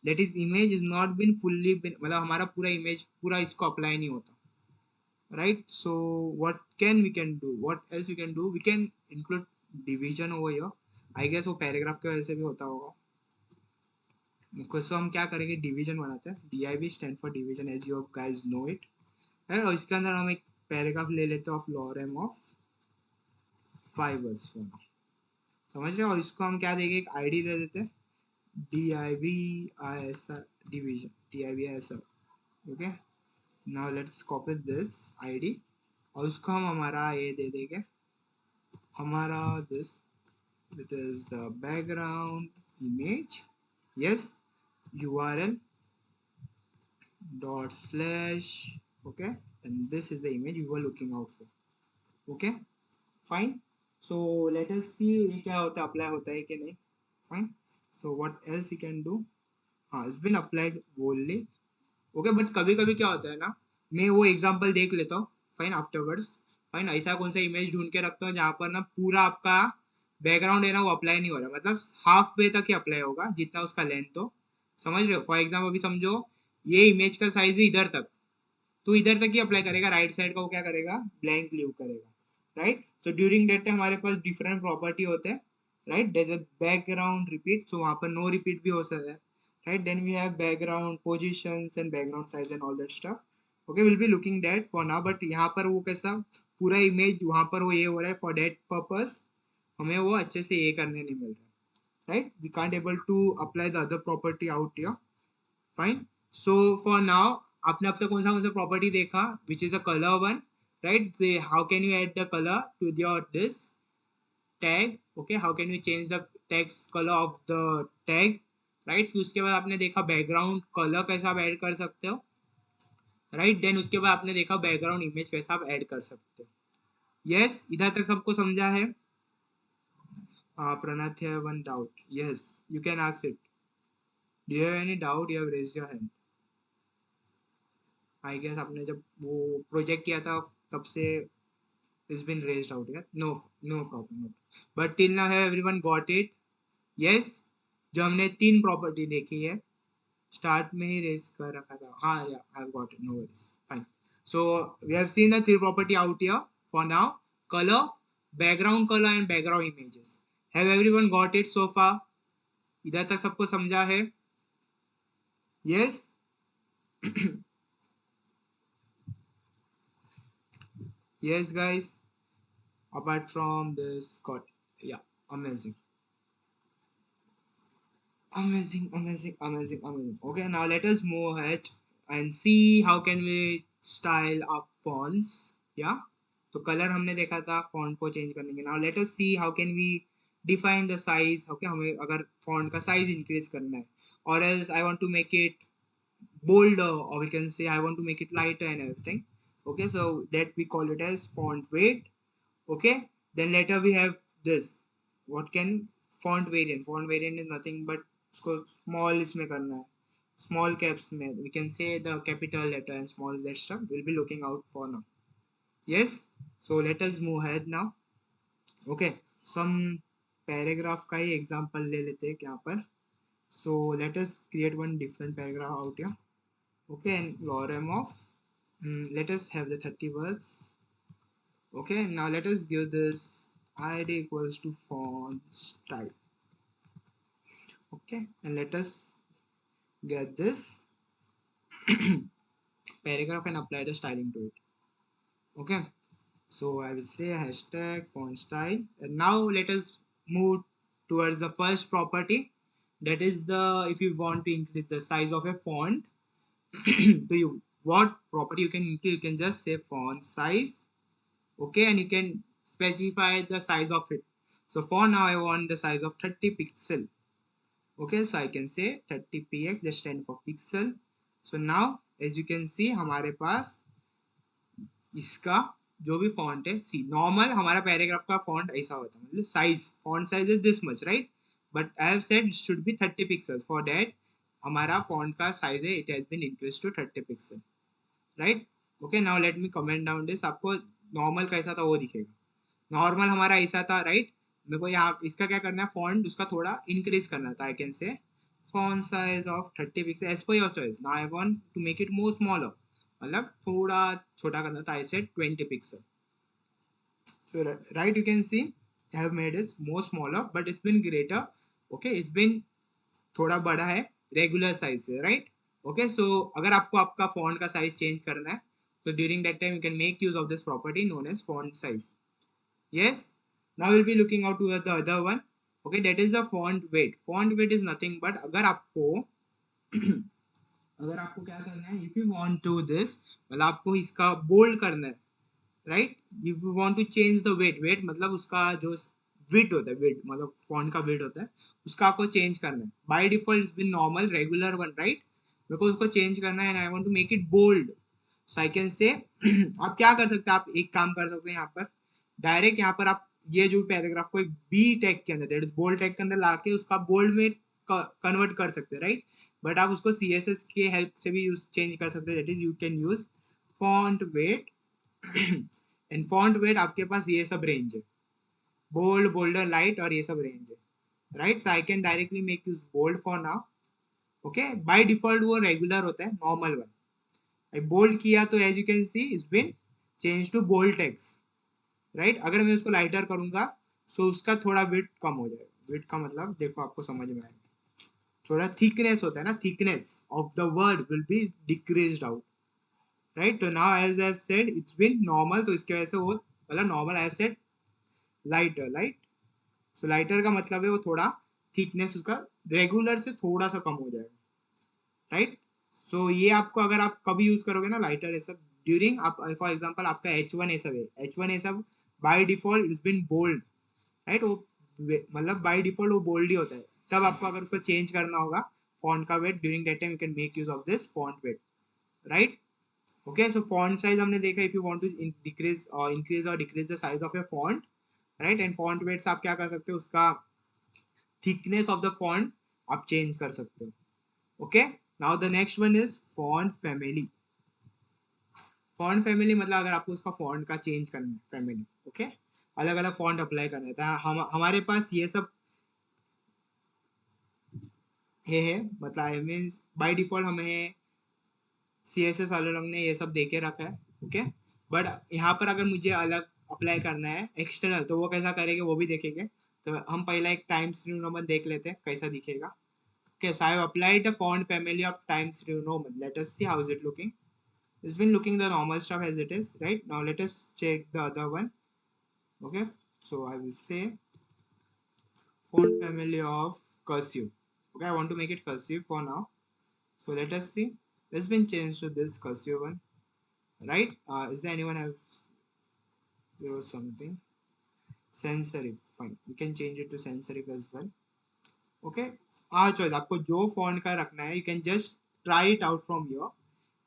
that is image is not been fully, मतलब हमारा पूरा इमेज पूरा इसको अप्लाई नहीं होता, right? So what can we can do, what else we can do, we can include division over here. I guess वो पैराग्राफ की वजह से भी होता होगा. सो हम क्या करेंगे, डिवीजन बनाते हैं. DIV stand for division, as you guys know it, right? और इसके अंदर हम एक पैराग्राफ ले लेते हैं of lorem of 5 words for now. समझ रहे हो? और इसको हम क्या देंगे, एक आईडी दे देते हैं, DIVISR division, DIVISR. Okay, now let's copy this ID, और उसको हम हमारा ये दे देंगे, हमारा this which is the background image. Yes, URL dot slash. okay, and this is the image you were looking out for. okay, fine. so let us see ये क्या होता है, अप्लाई होता है कि नहीं. fine, so what else you can do. हाँ, it's been applied boldly. Okay, but कभी कभी क्या होता है ना, मैं वो एग्जांपल देख लेता हूँ, फाइन, आफ्टरवर्ड्स. फाइन, ऐसा कौन सा इमेज ढूंढ के रखता हूँ जहाँ पर ना पूरा आपका बैकग्राउंड है ना वो अप्लाई नहीं हो रहा, मतलब हाफ वे तक ही अप्लाई होगा जितना उसका लेंथ हो. समझ रहे हो? फॉर एग्जाम्पल अभी समझो ये इमेज का साइज है इधर तक, तो इधर तक ही अप्लाई करेगा, राइट साइड का वो क्या करेगा, ब्लैंक लीव करेगा, right? So during that time हमारे पास डिफरेंट प्रॉपर्टी होते हैं, right? There is a background repeat, so वहाँ पर नो रिपीट भी हो सकता है, right? Then we have background positions and background size and all that stuff. Okay, we'll be looking that for now, but यहाँ पर वो कैसा पूरा इमेज वहाँ पर वो ये हो रहा है, for that purpose हमें वो अच्छे से ये करने नहीं मिल रहा है, right? We can't able to apply the other property out here. Fine. So for now आपने अब तक कौन सा प्रॉपर्टी देखा which is a colour one, right? How can you add the colour to your this tag, okay, how can you change the text colour of the tag, right? फिर उसके बाद आपने देखा बैकग्राउंड कलर कैसा आप add कर सकते हो, राइट? देन उसके बाद आपने देखा बैकग्राउंड इमेज कैसा आप ऐड कर सकते हो। यस, इधर तक सबको समझा है? Pranath have one doubt. Yes, you can ask it. Do you have any doubt? You have raised your hand. I guess आपने जब वो प्रोजेक्ट किया था तब से it's been raised out. Yeah, no problem. But till now have everyone got it? Yes, जो हमने 3 property देखी है स्टार्ट में ही रेज कर रखा था. हाँ, yeah, I've got it. No worries. Fine. So we have seen the 3 property out here for now. Color, background color and background images. Have everyone got it so far? इधर तक सबको समझा है? Yes. Yes, guys. Apart from this, got, yeah, amazing, amazing. Okay, now let us move ahead and see how can we style up fonts. Yeah. तो colour हमने देखा था font को चेंज करने के. Now let us see how can we define the size. Okay, हमें अगर font का साइज इंक्रीज करना है और else I want to make it bolder, or we can say I want to make it lighter and everything. Okay, so that we call it as font weight. Okay, then later we have this, what can font variant is nothing but उसको small इसमें करना है, small caps में we can say the capital letter and small that stuff we'll be looking out for now. Yes, so let us move ahead now. Okay, some paragraph का ही example ले लेते हैं यहाँ पर. So let us create one different paragraph out here. Okay, and lorem of let us have the 30 words. Okay, now let us give this id equals to font style. Okay, and let us get this paragraph and apply the styling to it. Okay, so I will say hashtag font style, and now let us move towards the first property, that is the, if you want to increase the size of a font do you, what property you can increase? You can just say font size. Okay, and you can specify the size of it. So for now I want the size of 30 pixel. Okay, so I can say 30 px, that stand for pixel. So now as you can see हमारे पास इसका जो भी font है, see normal हमारा paragraph का font ऐसा होता है, मतलब size, font size is this much, right? But I have said it should be 30 pixels. For that हमारा फॉन्ट का साइज है, it has been increase to 30 pixel, right? Okay, now let me comment down this. आपको normal कैसा था वो दिखेगा. Normal हमारा ऐसा था, राइट? मेरे को यहाँ इसका क्या करना है, फॉन्ट उसका थोड़ा इंक्रीज करना था. I can say font size of 30 pixel as per your choice. Now I want to make it more smaller, मतलब थोड़ा छोटा करना था. I said 20 pixel. So right, you can see I have made it more smaller, but it's been greater. Okay, it's been थोड़ा बड़ा है regular size से, right? Okay, so अगर आपको आपका फॉन्ट का साइज चेंज करना है, so during that time you can make use of this property known as font size. Yes, now we'll be looking out to the other one. Okay, that is the font weight. Font weight is nothing but अगर आपको अगर आपको क्या करना है, if you want to this, मतलब आपको इसका बोल्ड करना है, right? If you want to change the weight मतलब उसका जो विड होता है, विड मतलब फॉन्ट का विड होता है, उसका आपको चेंज करना है. By default it's been normal regular one, right? मेरे को उसको चेंज करना है and I want to make it bold. So I can say आप क्या कर सकते हैं, आप एक काम कर सकते हैं यहाँ पर डायरेक्ट, यहाँ पर आप ये जो पैराग्राफ को एक बी टैग के अंदर, दैट इज बोल्ड टैग के अंदर लाके उसका बोल्ड में कन्वर्ट कर सकते हैं, राइट? बट आप उसको CSS के हेल्प से भी यूज चेंज कर सकते हैं. That is you can use font weight and font weight. आपके पास ये सब रेंज है, बोल्ड, बोल्डर, लाइट और ये सब रेंज है, right? So I can directly make this bold for now. Okay, by default वो रेगुलर होता है, नॉर्मल वन. आई बोल्ड किया तो as you can see it's been change to bold text, right? अगर मैं उसको लाइटर करूंगा सो उसका थोड़ा वेट कम हो जाएगा. वेट का मतलब देखो आपको समझ में आएगा, थोड़ा थिकनेस होता है ना, thickness of the word will be decreased out, right? तो now as I have said it's been normal, तो इसके वजह से वो मतलब normal. I have said lighter, right? So lighter का मतलब है वो थोड़ा थिकनेस उसका रेगुलर से थोड़ा सा कम हो जाएगा, राइट? सो ये आपको अगर आप कभी यूज करोगे ना लाइटर ये सब ड्यूरिंग आप फॉर एग्जांपल आपका H1 ये सब है, H1 ये सब by default is been bold, right, वो मतलब बाय डिफॉल्ट वो बोल्ड ही होता है, तब आपको अगर उसको चेंज करना होगा फॉन्ट का weight during that time you can make use of this font weight, right. Okay, so font size हमने देखा, if you want to decrease और इंक्रीज और decrease the size of your font, right, and font weights आप क्या कर सकते हो, उसका थिकनेस ऑफ द फॉन्ट आप चेंज कर सकते हो। Okay, now the next one is font family. Font family मतलब अगर आपको उसका फॉन्ट का चेंज करना है फैमिली, ओके, अलग अलग फॉन्ट अप्लाई करना है, तो हमारे पास ये सब है, मतलब आई मीन्स बाय डिफॉल्ट हमें CSS वाले लोग ने ये सब दे के रखा है, ओके, बट यहाँ पर अगर मुझे अलग अप्लाई करना है एक्सटर्नल तो वो कैसा करेंगे वो भी देखेंगे। तो हम पहला एक टाइम्स न्यू रोमन देख लेते हैं कैसा दिखेगा। Okay, so I have applied the font family of Times New Roman. Let us see how is it looking. It's been looking the normal stuff as it is, right? Now let us check the other one. Okay, so I will say font family of cursive. Okay, I want to make it cursive for now. So let us see. It's been changed to this cursive one, right? Is there anyone have there was something sans serif? Fine, we can change it to sans serif as well. Okay, choice आपको जो font का रखना है, you can just try it out from your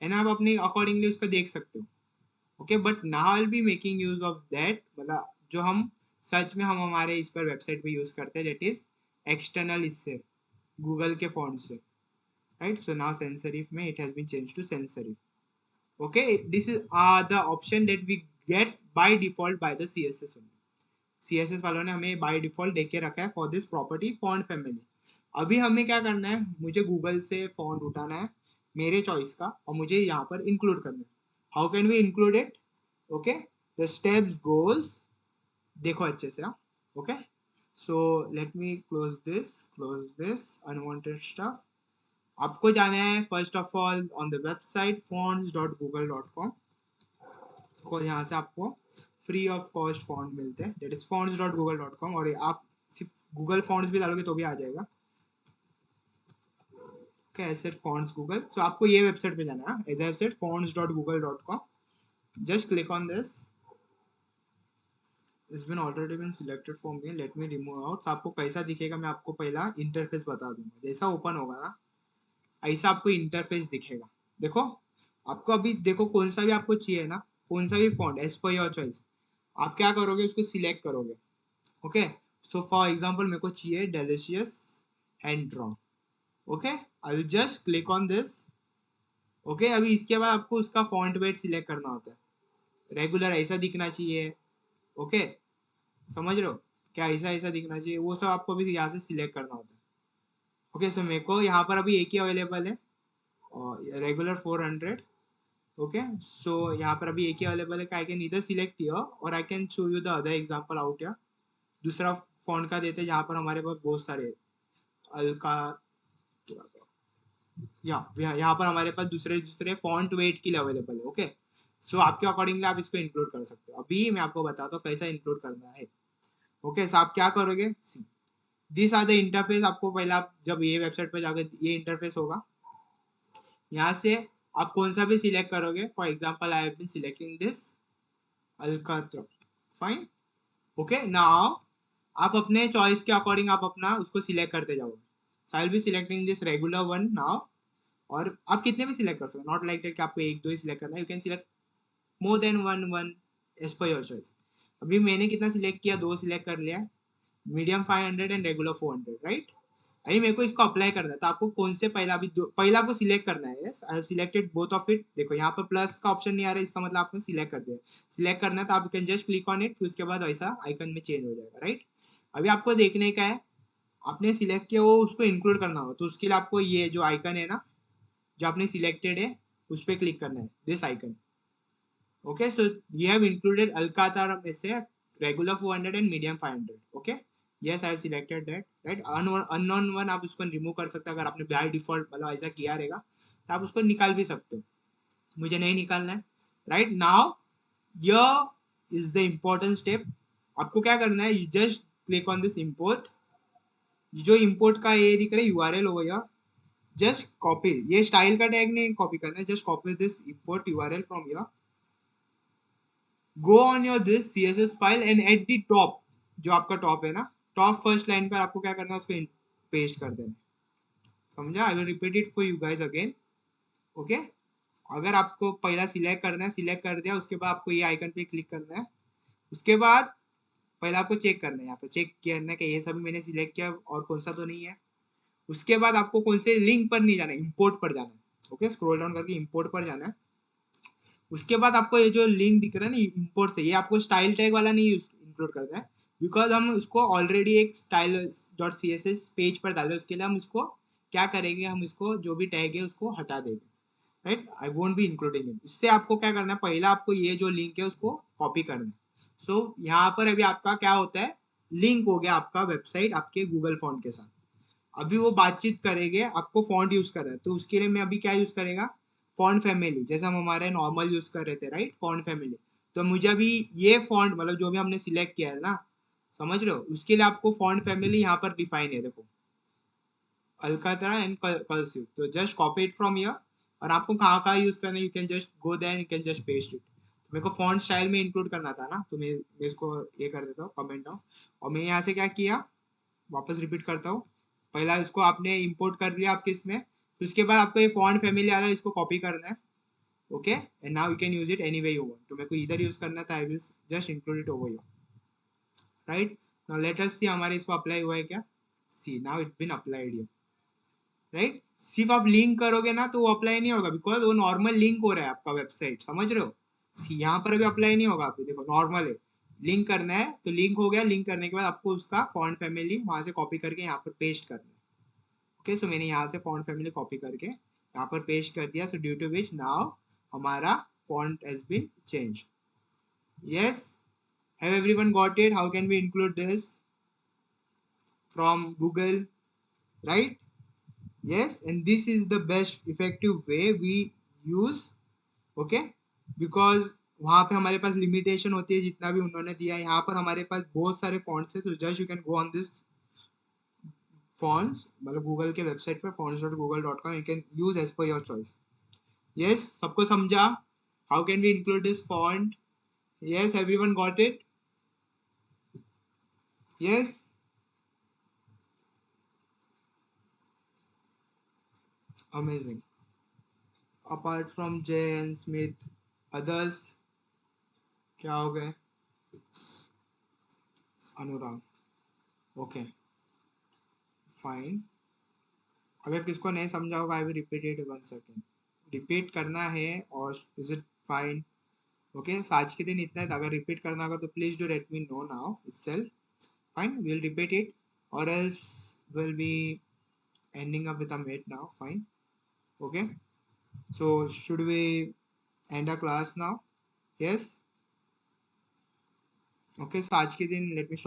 and आप अपने accordingly उसको देख सकते हो। Okay, but now I will be making use of that, मतलब जो हम सच में हम हमारे इस पर वेबसाइट पे यूज करते हैं, दैट इज एक्सटर्नल, इससे गूगल के फॉन्ट से, right. So now sans serif में it has been change to sans serif। Okay, this is the option that we get by default by the CSS only. CSS वालों ने हमें by default दे के रखा है for this property font family. अभी हमें क्या करना है, मुझे गूगल से फॉन्ट उठाना है मेरे चॉइस का और मुझे यहाँ पर इंक्लूड करना है। How can we include it? Okay, the steps goes, देखो अच्छे से, हाँ, okay. So let me close this unwanted stuff. आपको जाना है first of all on the website fonts.google.com, और यहाँ से आपको फ्री ऑफ कॉस्ट फॉन्ट मिलते हैं, दैट इज fonts.google.com, और आप सिर्फ गूगल फॉन्ट्स भी डालोगे तो भी आ जाएगा। कैसे फॉन्ट्स गूगल, सो आपको ये वेबसाइट पे जाना है, as I said fonts.google.com, just click on this. It's been already been selected for me, let me remove out. तो आपको कैसा दिखेगा मैं आपको पहला इंटरफेस बता दूंगा, जैसा ओपन होगा ना ऐसा आपको इंटरफेस दिखेगा। देखो, आपको अभी देखो कौन सा भी आपको चाहिए ना, कौन सा भी font as per your choice, आप क्या करोगे उसको सिलेक्ट करोगे। ओके, सो फॉर एग्जांपल मेरे को चाहिए delicious hand draw, okay, I will just click on this. Okay, अभी इसके बाद आपको उसका फॉन्ट वेट सिलेक्ट करना होता है, रेगुलर ऐसा दिखना चाहिए, ओके, समझ रहे हो, क्या ऐसा ऐसा दिखना चाहिए, वो सब आपको अभी यहाँ से सिलेक्ट करना होता है। ओके, सो मेरे को यहाँ पर अभी एक ही अवेलेबल है, और रेगुलर 400। ओके, सो यहाँ पर अभी एक ही अवेलेबल है, आई कैन इधर सिलेक्ट हियर और I can show you the other example out या दूसरा फॉन्ट का देते हैं जहाँ पर हमारे पास बहुत सारे अल्का, यहाँ पर हमारे पास दूसरे दूसरे फॉन्ट वेट के लिए अवेलेबल है। ओके, सो आपके अकॉर्डिंगली आप इसको इंक्लूड कर सकते हो। अभी मैं आपको बताता हूँ कैसा इंक्लूड करना है। ओके, सो आप क्या करोगे, दिस आर द इंटरफेस। आपको पहला जब ये वेबसाइट पे जाओगे ये इंटरफेस होगा, यहाँ से आप कौन सा भी सिलेक्ट करोगे, for example I have been selecting this Alkatra, fine. Okay, now आप अपने चॉइस के अकॉर्डिंग आप अपना उसको सिलेक्ट करते जाओगे। So I will be selecting this regular one now, और आप कितने भी सिलेक्ट कर सकते हो, नॉट लाइक दैट कि आपको एक दो ही सिलेक्ट करना है, you can select more than one as per your choice. अभी मैंने कितना सिलेक्ट किया, दो सिलेक्ट कर लिया, मीडियम 500 एंड रेगुलर 400, राइट। अभी मेरे को इसको अप्लाई करना है, तो आपको कौन से पहला अभी पहला आपको सिलेक्ट करना है। Yes, I have selected both of it. देखो यहाँ पर प्लस का ऑप्शन नहीं आ रहा है, इसका मतलब आपने सिलेक्ट कर दिया। सिलेक्ट करना है तो आप can just click on it, फिर उसके बाद वैसा आइकन में चेंज हो जाएगा, राइट। अभी आपको देखने का है, आपने सिलेक्ट किया वो उसको इंक्लूड करना हो, तो उसके लिए आपको ये जो आइकन है ना जो आपने सिलेक्टेड है उस पर क्लिक करना है, this icon. Okay, so we have included Alkatra में से regular 400 and medium 500। Okay, yes I have selected that, right. Unknown one आप उसको रिमूव कर सकते हो, अगर आपने बाय डिफॉल्ट मतलब ऐसा किया रहेगा तो आप उसको निकाल भी सकते हो, मुझे नहीं निकालना है, right. Now here is the important step. आपको क्या करना है, you just click on this import, जो इम्पोर्ट का ये दिख रहा है URL हो गया, जस्ट कॉपी, ये स्टाइल का टैग नहीं कॉपी करना है, just copy this import URL from here, go on your this CSS file and at the top, जो आपका टॉप है ना, टॉप फर्स्ट लाइन पर आपको क्या करना है, उसको पेस्ट कर देना, समझा? आई will repeat it for you guys again, okay? अगर आपको पहला सिलेक्ट करना है, सिलेक्ट कर दिया, उसके बाद आपको ये आइकन पे क्लिक करना है, उसके बाद पहले आपको चेक करना है, यहाँ पे चेक करना है कि ये सभी मैंने सिलेक्ट किया और कौन सा तो नहीं है। उसके बाद आपको कौन से लिंक पर नहीं जाना है, इंपोर्ट पर जाना है, ओके? स्क्रॉल डाउन करके इंपोर्ट पर जाना है। उसके बाद आपको ये जो लिंक दिख रहा है ना इंपोर्ट से, ये आपको स्टाइल टैग वाला नहीं इंक्लूड करना है, बिकॉज हम उसको ऑलरेडी एक style dot C S S page पर डाले, उसके लिए हम उसको क्या करेंगे, हम इसको जो भी टैग है उसको हटा देंगे, right? I won't be including it. इससे आपको क्या करना है, पहला आपको ये जो लिंक है उसको कॉपी करना है। सो यहाँ पर अभी आपका क्या होता है, लिंक हो गया आपका वेबसाइट आपके गूगल फॉन्ट के साथ। अभी वो बातचीत करेंगे, आपको फॉन्ट यूज करना है, तो उसके लिए मैं अभी क्या यूज करेगा, फॉन्ट फैमिली, जैसे हम हमारे नॉर्मल यूज कर रहे थे, राइट? Font family. तो मुझे अभी ये फॉन्ट मतलब जो भी हमने सिलेक्ट किया है ना, समझ रहे हो, उसके लिए आपको फॉन्ट फैमिली यहाँ पर डिफाइन है, देखो, अलकातरा एंड कर्सिव। तो just copy it from here, और आपको कहाँ कहाँ यूज करना है, you can just go there, you can just paste it. तो मेरे को फॉन्ट स्टाइल में इंक्लूड करना था ना, तो मैं इसको ये कर देता हूँ, कमेंट डाउन। और मैं यहाँ से क्या किया, वापस रिपीट करता हूँ। पहला इसको आपने इंपोर्ट कर दिया आपके इसमें, फिर उसके बाद आपको ये फॉन्ट फैमिली आ रहा है, इसको कॉपी करना है, okay? And now you can use it any way you want. तो मेरे को इधर यूज करना था, I will just include it over here, right? Now let us see हमारे इसको अप्लाई हुआ है क्या। See now it been applied here, right? सिर्फ आप लिंक करोगे ना तो वो अप्लाई नहीं होगा, बिकॉज वो नॉर्मल लिंक हो रहा है आपका वेबसाइट, समझ रहे हो? यहाँ पर अभी अप्लाई नहीं होगा, आप देखो नॉर्मल है, लिंक करना है तो लिंक हो गया, लिंक करने के बाद आपको उसका फॉन्ट फैमिली वहां से कॉपी करके यहाँ पर पेस्ट करना है, ओके? सो मैंने यहाँ से फॉन्ट फैमिली कॉपी करके यहाँ पर पेस्ट कर दिया, so due to which now हमारा font has been change. Yes, have everyone got it? How can we include this from Google, right? Yes, and this is the best effective way we use, okay? Because वहाँ पे हमारे पास limitation होती है जितना भी उन्होंने दिया है, यहाँ पर हमारे पास बहुत सारे फॉन्ट्स है, तो just you can go on this fonts, मतलब गूगल के वेबसाइट पर fonts.google.com, you can use as per your choice. Yes, सबको समझा? How can we include this font? Yes, everyone got it? Yes, amazing. Apart from J N Smith, others क्या हो गए? Anurag, okay, fine. अगर किसको नहीं समझा होगा, I will repeat it 1 second, repeat करना है, और इज इट फाइन? ओके, सो आज के दिन इतना है, अगर रिपीट करना होगा तो please do let me know now itself. Fine, we'll repeat it, or else we'll be ending up with a mate now. Fine, okay? So should we end our class now? Yes, okay, so आज के दिन let me stop.